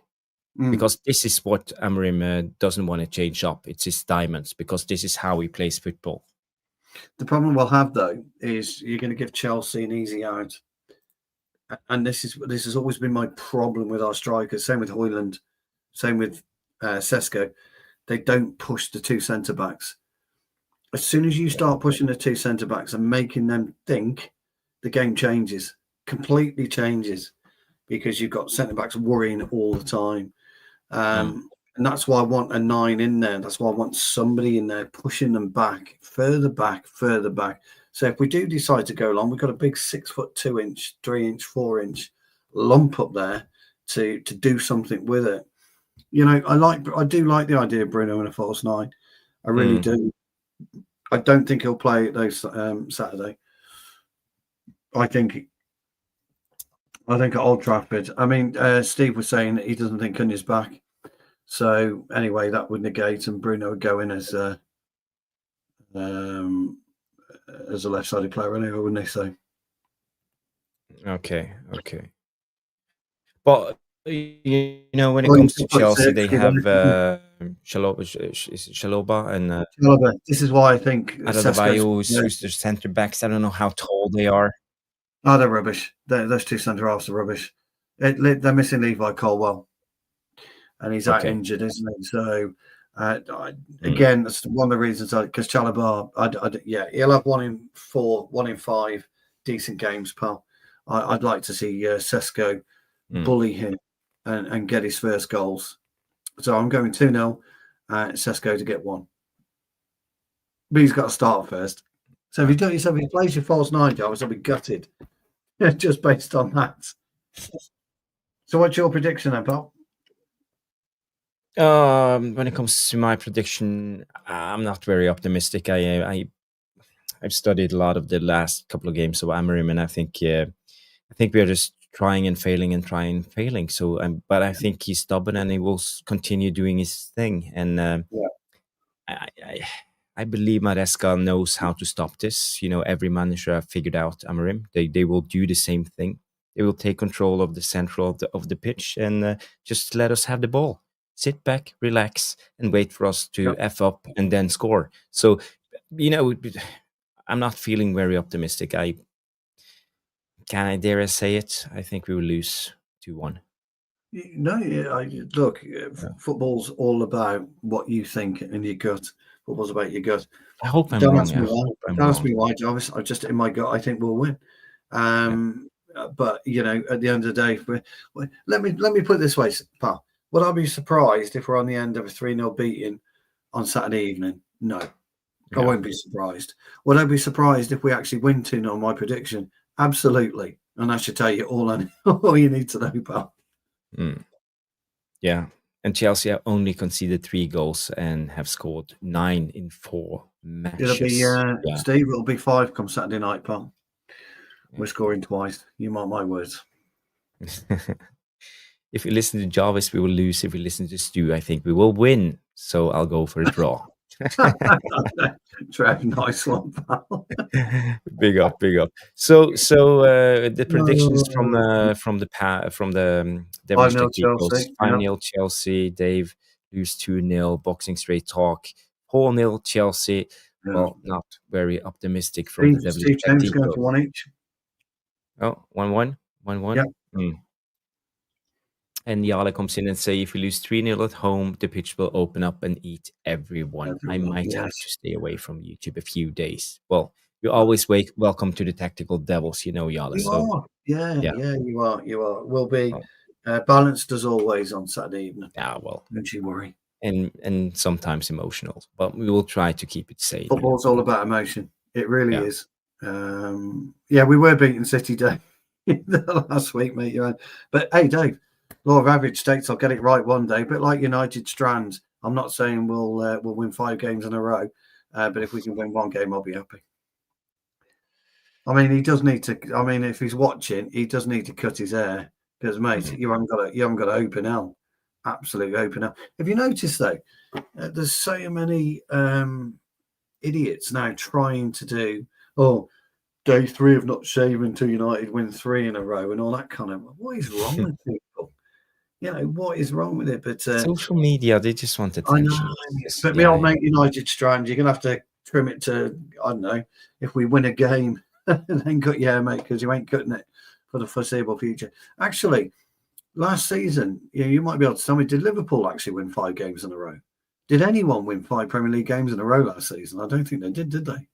A: Because this is what Amorim doesn't want to change up. It's his diamonds, because this is how he plays football.
B: The problem we'll have, though, is you're going to give Chelsea an easy out. and this has always been my problem with our strikers. Same with Højlund, same with Sesko. They don't push the two centre backs. As soon as you start pushing the two centre backs and making them think, the game changes, completely changes, because you've got centre backs worrying all the time. And that's why I want a 9 in there. That's why I want somebody in there pushing them back, further back, further back. So if we do decide to go long, we've got a big 6'2", 3", 4" lump up there to do something with it. You know, I do like the idea of Bruno in a false 9. I really do. I don't think he'll play those Saturday. I think at Old Trafford. I mean, Steve was saying that he doesn't think Cunha's back. So anyway, that would negate, and Bruno would go in as a left-sided player anyway, wouldn't he? So
A: okay. But you know, when it comes to Chelsea, they have Chalobah and
B: Chalobah. This is why I think
A: who's their centre backs. I don't know how tall they are.
B: Oh, they're rubbish. Those two centre halves are rubbish. They're missing Levi Colwell, and he's out injured, isn't he? So again, that's one of the reasons. Because Chalobah, he'll have 1 in 4, 1 in 5 decent games, pal. I'd like to see Sesko bully him and get his first goals. So I'm going 2-0, Sesko to get 1. But he's got to start first. So if he plays your false 9, I'll be gutted. Just based on that. So what's your prediction then, pal?
A: When it comes to my prediction, I'm not very optimistic. I've studied a lot of the last couple of games of Amorim, and I think we are just trying and failing. So, but I think he's stubborn and he will continue doing his thing. And I believe Maresca knows how to stop this. You know, every manager have figured out Amorim. They will do the same thing. They will take control of the central of the pitch and just let us have the ball. Sit back, relax, and wait for us to F up and then score. So, you know, I'm not feeling very optimistic. Can I dare I say it? I think we will lose 2-1.
B: No, look, football's all about what you think in your gut. Football's about your gut.
A: I hope I'm wrong.
B: Don't ask me why, Jarvis. I just in my gut, I think we'll win. But you know, at the end of the day, let me put it this way, pal. Would I be surprised if we're on the end of a 3-0 beating on Saturday evening? No, I won't be surprised. Would I be surprised if we actually win 2-0 on my prediction? Absolutely, and that should tell you all you need to know, pal.
A: Yeah, and Chelsea have only conceded 3 goals and have scored 9 in 4 matches.
B: It'll be Steve. It'll be 5 come Saturday night, pal. We're scoring twice. You mark my words.
A: If you listen to Jarvis, we will lose. If we listen to Stu, I think we will win. So I'll go for a draw.
B: Trev, nice one, pal.
A: Big up. So the predictions from the Devilish Technicals: 5-0 Chelsea. Dave lose 2-0. Boxing Straight Talk 4-0 Chelsea. Yeah. Well, not very optimistic from the Devilish
B: Technicals. Going for 1 each.
A: Oh, 1-1. Yeah. And Yala comes in and say, if we lose 3-0 at home, the pitch will open up and eat everyone. I might have to stay away from YouTube a few days. Well, you're always welcome to the Tactical Devils, you know, Yala.
B: You are. Yeah, you are. We'll be balanced as always on Saturday evening.
A: Yeah, well.
B: Don't you worry.
A: And sometimes emotional, but we will try to keep it safe.
B: Football's all about emotion. It really is. We were beating City Day last week, mate. But hey, Dave. Law of average states I'll get it right one day, but like United Strands, I'm not saying we'll win 5 games in a row, but if we can win 1 game, I'll be happy. I mean, he does need to. I mean, if he's watching, he does need to cut his hair because, mate, you haven't got to open hell, absolute open hell. Have you noticed though? There's so many idiots now trying to do. Oh, day 3 of not shaving till United win 3 in a row and all that kind of. What is wrong with people? You know, what is wrong with it? But
A: social media, they just want attention.
B: I know. But me old mate United Strand, you're going to have to trim it to, I don't know, if we win a game, then cut your hair, mate, because you ain't cutting it for the foreseeable future. Actually, last season, you might be able to tell me, did Liverpool actually win 5 games in a row? Did anyone win 5 Premier League games in a row last season? I don't think they did they?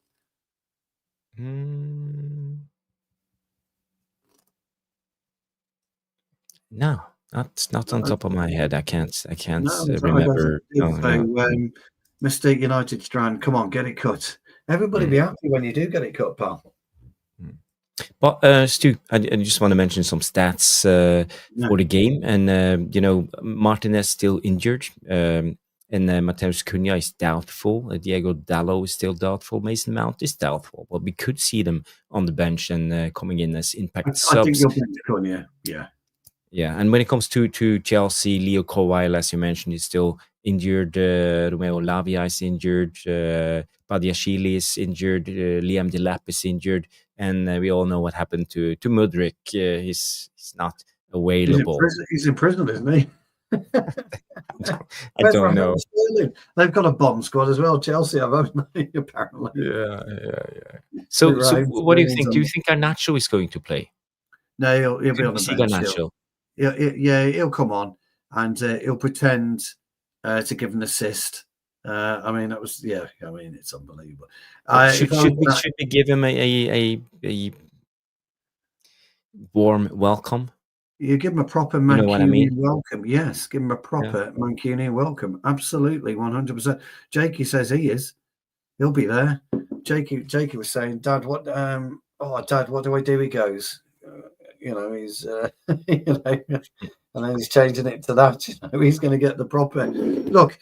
A: No, not on top of my head. I can't
B: No,
A: remember.
B: Mr. United Strand, come on, get it cut. Everybody be happy when you do get it cut, pal.
A: But Stu, I just want to mention some stats for the game, and Martinez still injured, and Mateus Cunha is doubtful. Diego Dallo is still doubtful. Mason Mount is doubtful, but we could see them on the bench and coming in as impact subs.
B: I think you'll bench Cunha, yeah.
A: Yeah, and when it comes to Chelsea, Leo Kowal, as you mentioned, is still injured. Romeo Lavia is injured. Badiashile is injured. Liam Delap is injured. And we all know what happened to Mudryk. He's not available.
B: He's in prison, isn't he?
A: I don't know.
B: They've got a bomb squad as well. Chelsea have, haven't they, apparently.
A: Yeah. So what do you think? Do you think Garnacho is going to play?
B: No, he'll be on the bench.
A: Garnacho?
B: Yeah, he'll come on and he'll pretend to give an assist. I mean, it's unbelievable.
A: Should we give him a warm welcome?
B: You give him a proper Mancunian welcome. Yes, give him a proper Mancunian welcome. Absolutely, 100%. Jakey says he is. He'll be there. Jakey was saying, Dad, what? Dad, what do I do? He goes, he's, and then he's changing it to that. He's going to get the proper look.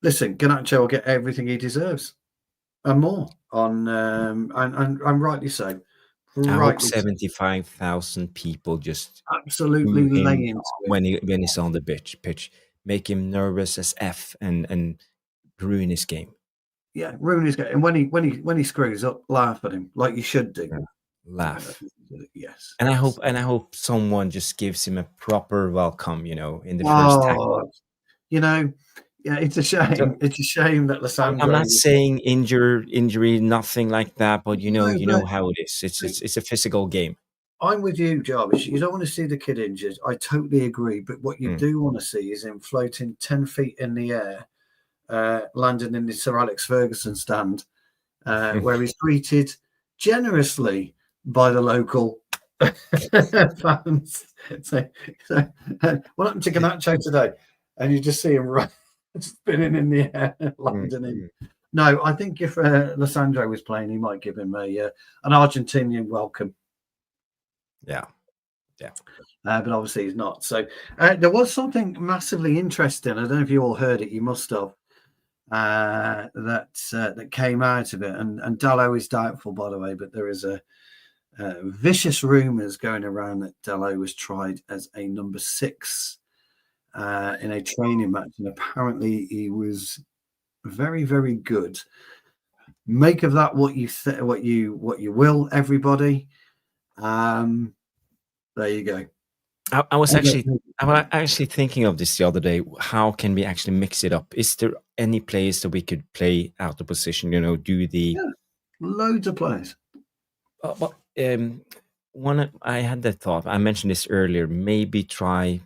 B: Listen, Garnacho will get everything he deserves and more on, and rightly so.
A: I hope 75,000 people just
B: absolutely lay into
A: when he's on the pitch, make him nervous as F and ruin his game.
B: Yeah, ruin his game. And when he screws up, laugh at him like you should do.
A: Yeah. Laugh.
B: Yes.
A: And I hope someone just gives him a proper welcome, in the first tackle.
B: Yeah, it's a shame. It's a shame that Lissandro.
A: I'm not saying injury, nothing like that, but you know how it is. It's a physical game.
B: I'm with you, Jarvis. You don't want to see the kid injured. I totally agree. But what you do want to see is him floating 10 feet in the air, landing in the Sir Alex Ferguson stand, where he's greeted generously by the local fans. So what happened to Garnacho today? And you just see him spinning in the air, landing in. No, I think if Lissandro was playing, he might give him an Argentinian welcome.
A: Yeah.
B: But obviously he's not. So there was something massively interesting. I don't know if you all heard it. You must have. That came out of it, and Dallo is doubtful, by the way. But there is a vicious rumours going around that Dallo was tried as a number 6. In a training match, and apparently he was very, very good. Make of that what you will, everybody. There you go.
A: I was actually thinking of this the other day. How can we actually mix it up? Is there any players that we could play out of position?
B: Loads of players.
A: But I had that thought. I mentioned this earlier. Maybe try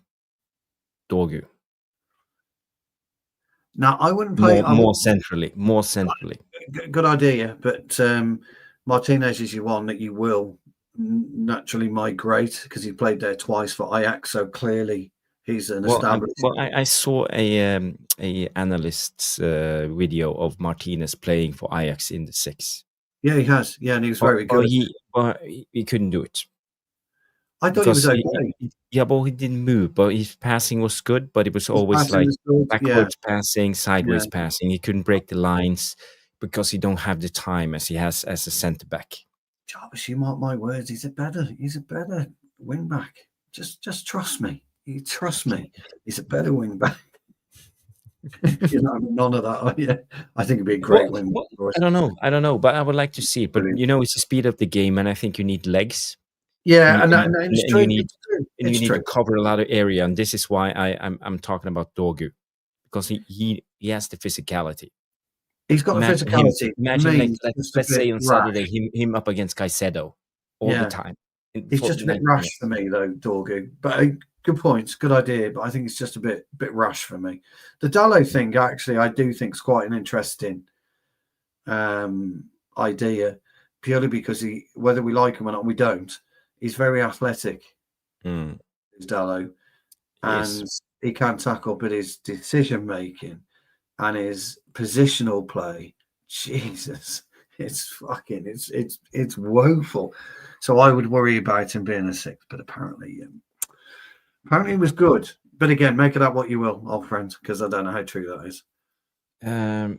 A: Dogu.
B: Now I wouldn't play
A: more centrally.
B: Good idea, but Martinez is your one that you will naturally migrate because he played there twice for Ajax, so clearly he's an established.
A: I saw a analyst's video of Martinez playing for Ajax in the 6.
B: Yeah, he has. Yeah, and he was very good.
A: He couldn't do it.
B: I thought he was okay.
A: But he didn't move. But his passing was good, but it was always like backwards passing, sideways passing. He couldn't break the lines because he don't have the time as he has as a centre back.
B: Jarvis, you mark my words. He's a better wing back. Just trust me. You trust me. He's a better wing back. None of that. I think it'd be a great wing back for us.
A: I don't know, but I would like to see it. But it's the speed of the game, and I think you need legs.
B: Yeah, and
A: you need to cover a lot of area, and this is why I'm talking about Dogu, because he has the physicality.
B: He's got the physicality.
A: Imagine let's say on Saturday him up against Caicedo. all the time.
B: He's just a bit rash for me, though, Dorgu. But good points, good idea. But I think it's just a bit rash for me. The Dalot thing, actually, I do think is quite an interesting idea, purely because whether we like him or not, we don't. He's very athletic. Is Dalot, and he can tackle, but his decision making and his positional play, Jesus, it's woeful. So I would worry about him being a 6, but apparently he was good. But again, make it out what you will, old friend, because I don't know how true that is.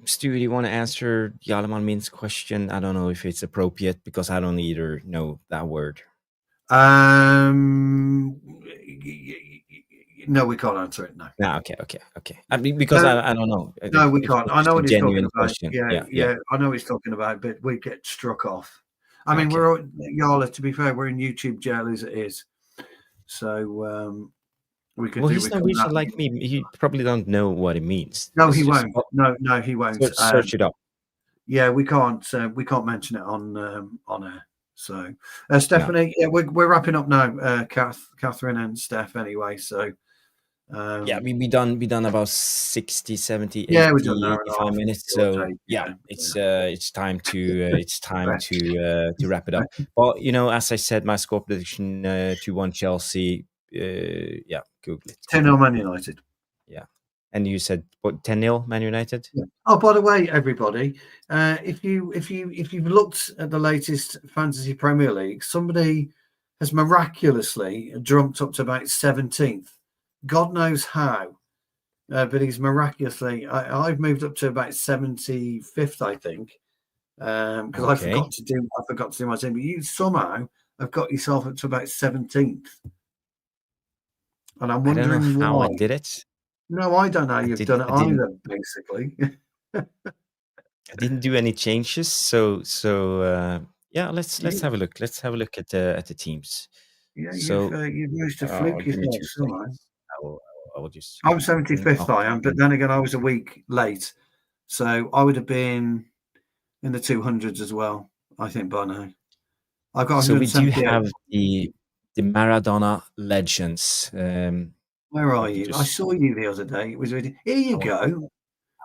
A: Stu, do you want to answer Yalaman Min's question? I don't know if it's appropriate because I don't either know that word.
B: No, we can't answer it. No.
A: No. Okay. I mean, because I don't know.
B: No, we can't. I know what he's talking about.
A: Question.
B: Yeah. I know what he's talking about, but we get struck off. I mean, we're Yala. To be fair, we're in YouTube jail as it is. So we could. Well,
A: he's Norwegian like me. He probably don't know what it means.
B: No, he won't. No, he won't.
A: Search it up.
B: Yeah, we can't mention it on air. So, Stephanie, we're wrapping up now. Catherine and Steph, anyway. So.
A: We done about 60, 70, 80, 85 minutes. So it's time to wrap it up. But as I said, my score prediction 2-1 Chelsea. Google it.
B: 10-0 Man United.
A: Yeah, and you said what? 10-0 Man United.
B: Yeah. Oh, by the way, everybody, if you've looked at the latest Fantasy Premier League, somebody has miraculously jumped up to about 17th. God knows how, but he's miraculously. I've moved up to about 75th, I think, because I forgot to do my team. But you somehow have got yourself up to about 17th, and I'm wondering
A: I don't know
B: why.
A: How I did it.
B: No, I don't know. You've done it either, basically.
A: I didn't do any changes, so let's have a look. Let's have a look at the teams.
B: Yeah, you've managed to fluke yourself somehow.
A: I'm
B: 75th, I am, but then again, I was a week late, so I would have been in the 200s as well. I think by now. I've got.
A: So we do have the Maradona legends.
B: Where are you? I saw you the other day. It was really. Here you go.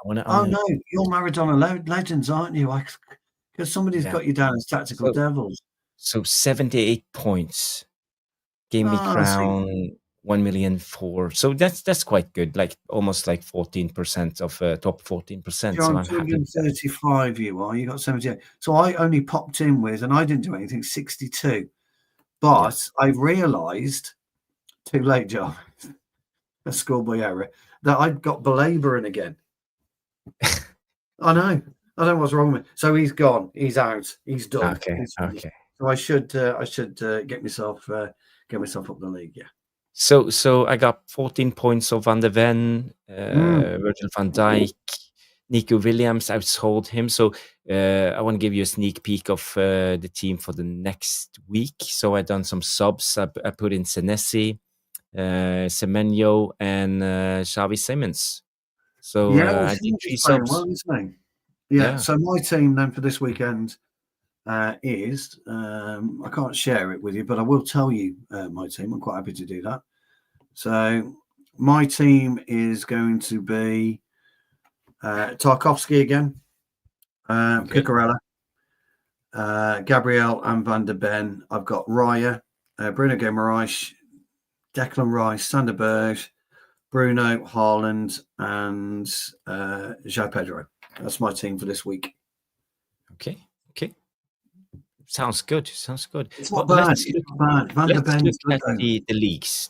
B: No, you're Maradona legends, aren't you? Because somebody's got you down as tactical devils.
A: So 78 points. Gave me crown. 1,000,004. So that's quite good. Like almost like 14% of top 14%.
B: You're on 235. You are. You got 78. So I only popped in with, and I didn't do anything. 62. But I realised too late, Joe. A schoolboy error that I'd got belabouring again. I know what's wrong with me. So he's gone. He's out. He's done.
A: Okay.
B: So I should get myself up the league. Yeah.
A: So I got 14 points of Van de Ven, Virgil van Dijk, Nico Williams. Outsold him. So I want to give you a sneak peek of the team for the next week. So I done some subs. I put in Senesi, Semenyo, and Xavi Simons. So I did 3 subs.
B: Well, isn't he? Yeah. So my team then for this weekend is I can't share it with you, but I will tell you my team. I'm quite happy to do that. So my team is going to be Tarkovsky again, Cucurella, Gabriel and Van der Ben. I've got Raya, Bruno Guimaraes, Declan Rice, Sander Berge, Bruno, Haaland, and João Pedro. That's my team for this week.
A: Okay. Sounds good.
B: It's not bad.
A: Let's look at the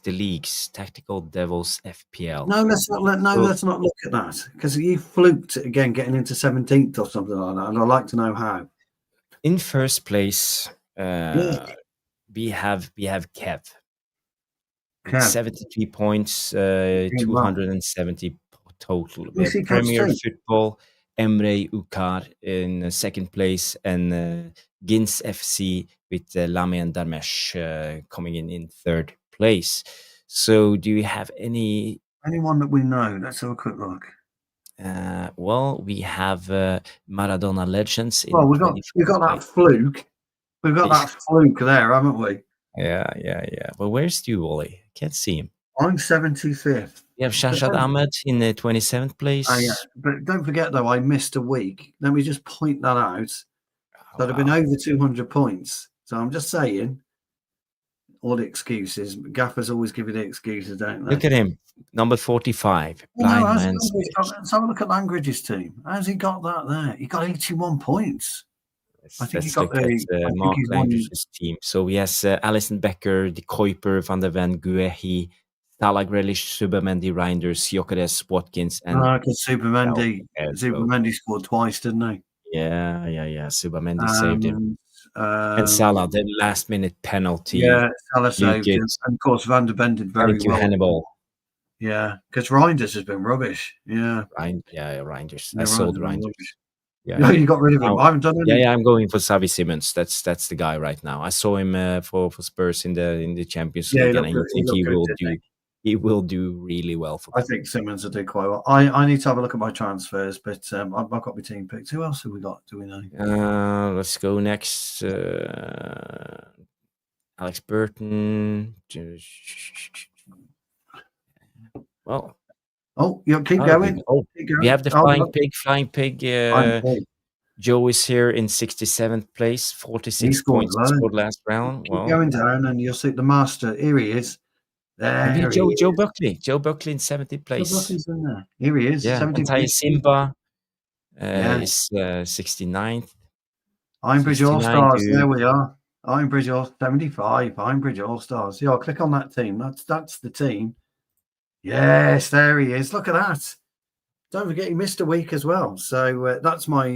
A: leagues. Tactical Devils FPL.
B: No, let's not look at that because you fluked again, getting into 17th or something like that, and I'd like to know how.
A: In first place, we have Kev. 73 points, 270 total. We have Premier Football, Emre Ukar in second place, and Gins FC with Lame and Darmesh coming in third place. So do you have
B: anyone that we know? Let's have a quick look.
A: Well, we have Maradona legends.
B: We got that fluke. We've got that fluke there, haven't we?
A: Yeah. Well, where's Stu Wally? Can't see him.
B: I'm 75th.
A: You have Shashad Ahmed in the 27th place.
B: Yeah. But don't forget, though, I missed a week. Let me just point that out. That'd have been over 200 points. So I'm just saying, all the excuses. Gaffers always give you the excuses, don't they?
A: Look at him, number 45. Blind man's.
B: Let's have a look at Langridge's team. How's he got that there? He got 81 points.
A: Let's look at Mark Langridge's team. So he has Alison Becker, De Kuiper, Van der Ven, Guehi, Salah, Grealish, Subamendi, Reinders, Gyökeres, Watkins, and
B: because Subamendi scored twice, didn't he?
A: Yeah. Subamendi saved him. And Salah, the last-minute penalty.
B: Yeah, Salah saved him. And of course, Van der Ven did very well.
A: Hannibal.
B: Yeah, because Reinders has been rubbish. Yeah.
A: Reinders. I sold Reinders.
B: Yeah. No, you got rid of him. I haven't done anything.
A: Yeah, I'm going for Xavi Simons. That's the guy right now. I saw him for Spurs in the Champions League, and I think he will do really well for them.
B: I think Simons will do quite well. I need to have a look at my transfers, but I've got my team picked. Who else have we got? Do we know?
A: Let's go next. Alex Burton. Well.
B: Oh, you keep going.
A: Keep going. We have the Flying Pig. Joe is here in 67th place, 46 points scored last round.
B: Keep going down, and you'll see the master. Here he is. There
A: Joe Buckley. Joe Buckley in 70th place.
B: Joe Buckley's in there. Here he is.
A: Yeah, Antai Simba is 69th.
B: Ironbridge All Stars. There we are. Ironbridge All 75. Ironbridge All Stars. Yeah, I'll click on that team. That's the team. Yes, there he is. Look at that. Don't forget he missed a week as well. So that's my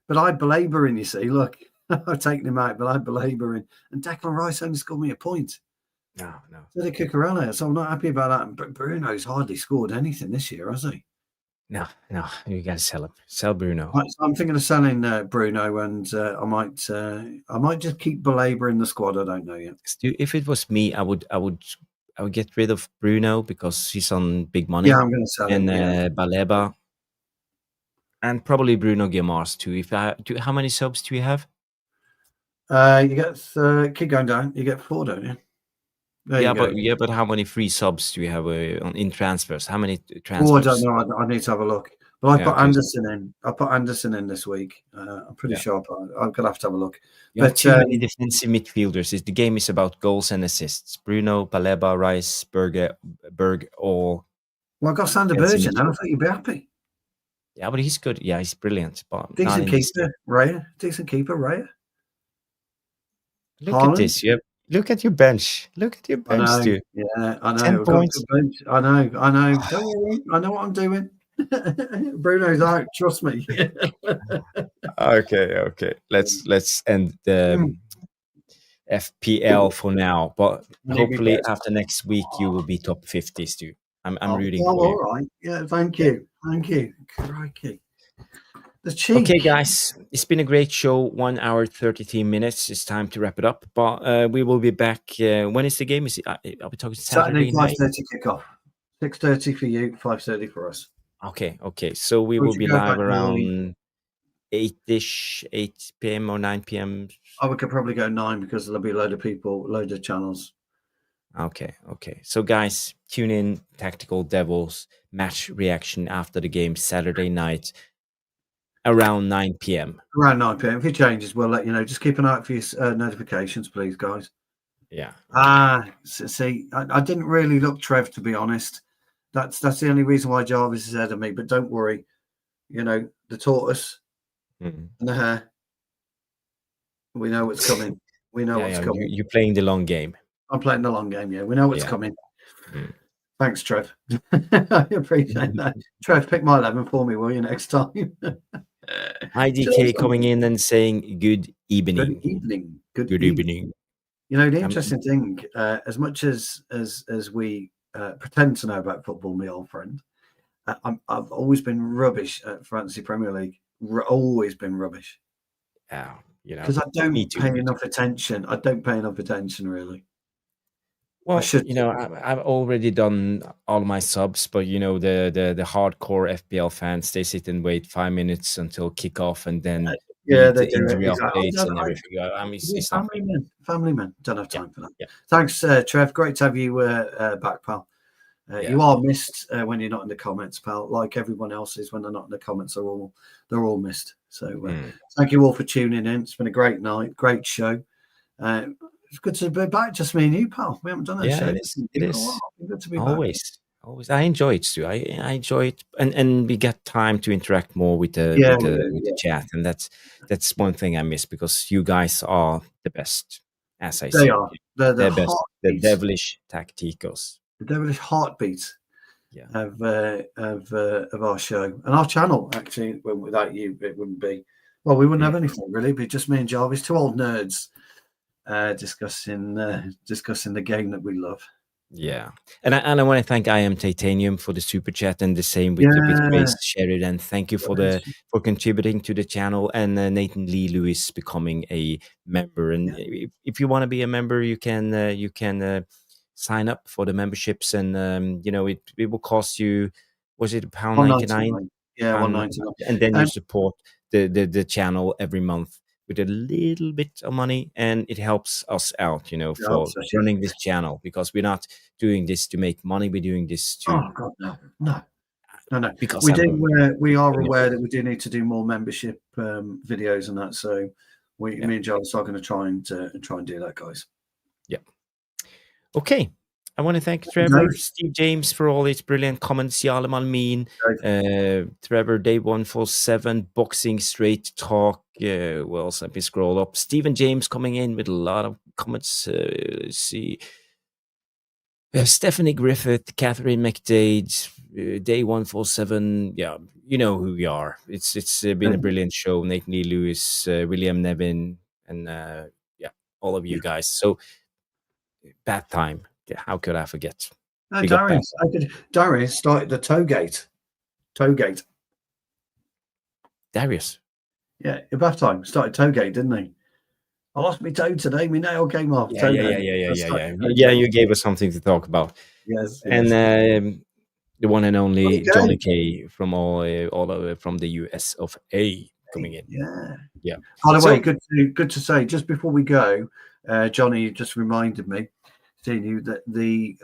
B: but I belabouring, you see. Look, I've taken him out, but I belabouring. And Declan Rice only scored me a point.
A: No.
B: So they kick around there. So I'm not happy about that. But Bruno's hardly scored anything this year, has he?
A: No. You got to sell him. Sell Bruno.
B: Right, so I'm thinking of selling Bruno, and I might just keep belabouring the squad. I don't know yet.
A: If it was me, I would get rid of Bruno because he's on big money.
B: Yeah, I'm going to sell him.
A: And Baleba. And probably Bruno Guimaraes too. How many subs do we have?
B: You get keep going down. You get 4, don't you?
A: But how many free subs do we have in transfers? How many transfers?
B: Oh, I don't know. I need to have a look. But I put Anderson in. I put Anderson in this week. I'm pretty sure I'm going to have a look.
A: You have too many defensive midfielders. The game is about goals and assists. Bruno, Baleba, Rice, Berg, all.
B: Well, I got Sander Berge now. I thought you'd be happy.
A: Yeah, but he's good. Yeah, he's brilliant. But
B: decent keeper, Raya.
A: Look at this. Look at your bench. Look at your bench, dude.
B: Yeah, I know.
A: 10 points.
B: I know. Don't worry. I know what I'm doing. Bruno's out. Trust me.
A: Okay. Let's end the FPL for now. But hopefully after next week you will be top 50s too. I'm rooting for you.
B: All right. Yeah. Thank you. Crikey. The cheek.
A: Okay, guys, it's been a great show. 1 hour 33 minutes. It's time to wrap it up. But we will be back. When is the game? Are we talking Saturday night?
B: 5:30 kickoff. 6:30 for you. 5:30 for us.
A: Okay. So we will be live around 8-ish, 8 p.m. or 9 p.m.
B: Oh, we could probably go 9 because there'll be a load of people, load of channels.
A: Okay. So, guys, tune in. Tactical Devils match reaction after the game Saturday night. Around 9 p.m.
B: Around 9 p.m. If it changes, we'll let you know. Just keep an eye out for your notifications, please, guys.
A: Yeah.
B: See, I didn't really look Trev, to be honest. That's the only reason why Jarvis is ahead of me. But don't worry. You know, the tortoise and the hare. We know what's coming. We know what's coming.
A: You're playing the long game.
B: I'm playing the long game, yeah. We know what's coming. Thanks, Trev. I appreciate that. Trev, pick my 11 for me, will you, next time?
A: IDK coming in and saying good evening.
B: Good evening. You know, the interesting thing, as much as we pretend to know about football, my old friend, I've always been rubbish at Fantasy Premier League. Always been rubbish. Because I don't pay enough attention. I don't pay enough attention, really.
A: Well, I've already done all my subs, but the hardcore FPL fans, they sit and wait 5 minutes until kickoff, and then
B: Yeah,
A: read
B: they
A: the
B: do it
A: injury
B: exactly.
A: updates and everything. I mean, it's not
B: Family men. Family men. Don't have
A: yeah,
B: time for that.
A: yeah,
B: Thanks, Trev. Great to have you back, pal.
A: yeah.
B: You are missed when you're not in the comments, pal. Like everyone else is when they're not in the comments. They're all missed. So thank you all for tuning in. It's been a great night, great show. It's good to be back, just me and you, pal. We haven't done a show.
A: It is. It is.
B: Good to be
A: Always. Always. I enjoy it too. I enjoy it, and we get time to interact more with the
B: back.
A: with the chat, and that's one thing I miss because you guys are the best, as I
B: They
A: see.
B: are. They're the
A: best, the
B: heartbeat,
A: devilish tacticos.
B: the devilish heartbeat
A: Yeah.
B: of our show and our channel. Actually, without you, it wouldn't be. Well, we wouldn't have anything really. It'd be just me and Jarvis, two old nerds, discussing the game that we love.
A: Yeah, and I want to thank I Am Titanium for the super chat, and the same with Grace Sheridan. Thank you for contributing to the channel, and Nathan Lee Lewis becoming a member. And if you want to be a member, you can sign up for the memberships, and it will cost you. Was it £1.99?
B: Yeah, £1.99,
A: and then you support the channel every month with a little bit of money, and it helps us out, for running this channel, because we're not doing this to make money. We're doing this to.
B: Oh God, no.
A: Because
B: we are aware that we do need to do more membership videos and that. So me and Giles are going to try and do that, guys.
A: Yeah. Okay. I want to thank Trevor, Steve James for all his brilliant comments. Yalam Almin, Trevor, Day 147, Boxing Straight Talk. Well, let me scroll up. Stephen James coming in with a lot of comments. Let's see. Stephanie Griffith, Catherine McDade, Day 147. Yeah, you know who we are. It's been a brilliant show. Nathan Lee Lewis, William Nevin, and all of you guys. So, bad time. How could I forget?
B: No, Darius started the Toegate.
A: Darius.
B: Yeah, at bath time started Toegate, didn't he? I lost my toe today. My nail came off.
A: Yeah. You gave us something to talk about.
B: Yes.
A: And the one and only Johnny K from from the US of A coming in. Yeah.
B: By the way, good to say, just before we go, Johnny just reminded me, seeing you, that the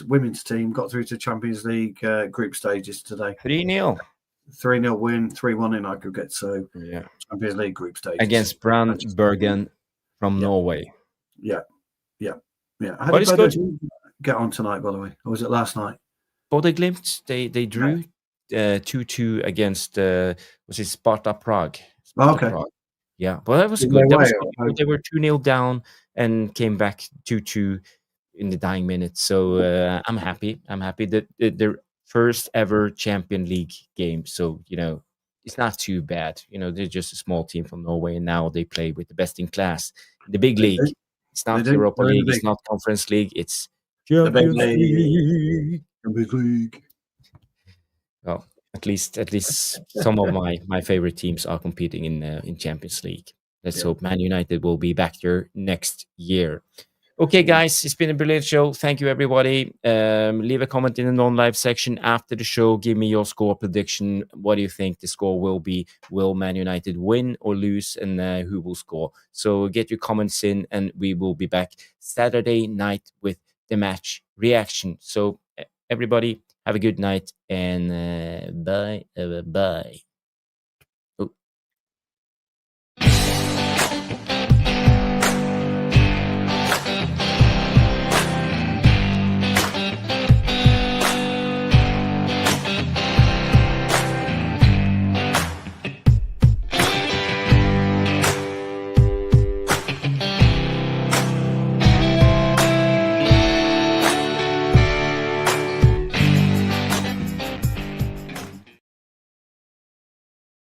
B: women's team got through to Champions League group stages today.
A: 3-0.
B: 3-0 win, 3-1 in aggregate. So Champions League group stages
A: against Brandbergen from Norway.
B: Yeah. How did Bodø get on tonight, by the way? Or was it last night?
A: Bodø Glimt, they drew 2-2 against was it Sparta Prague?
B: Prague.
A: Yeah, but that was good. They were 2-0 down and came back 2-2 in the dying minutes. So I'm happy. That their first ever Champions League game. So it's not too bad. They're just a small team from Norway, and now they play with the best in class in the big league. It's not Europa League. It's not Conference League. It's Champions League. Well, at least some of my favorite teams are competing in Champions League. Let's hope Man United will be back there next year. Okay, guys, it's been a brilliant show. Thank you, everybody. Leave a comment in the non-live section after the show. Give me your score prediction. What do you think the score will be? Will Man United win or lose? And who will score? So get your comments in, and we will be back Saturday night with the match reaction. So everybody, have a good night, and bye.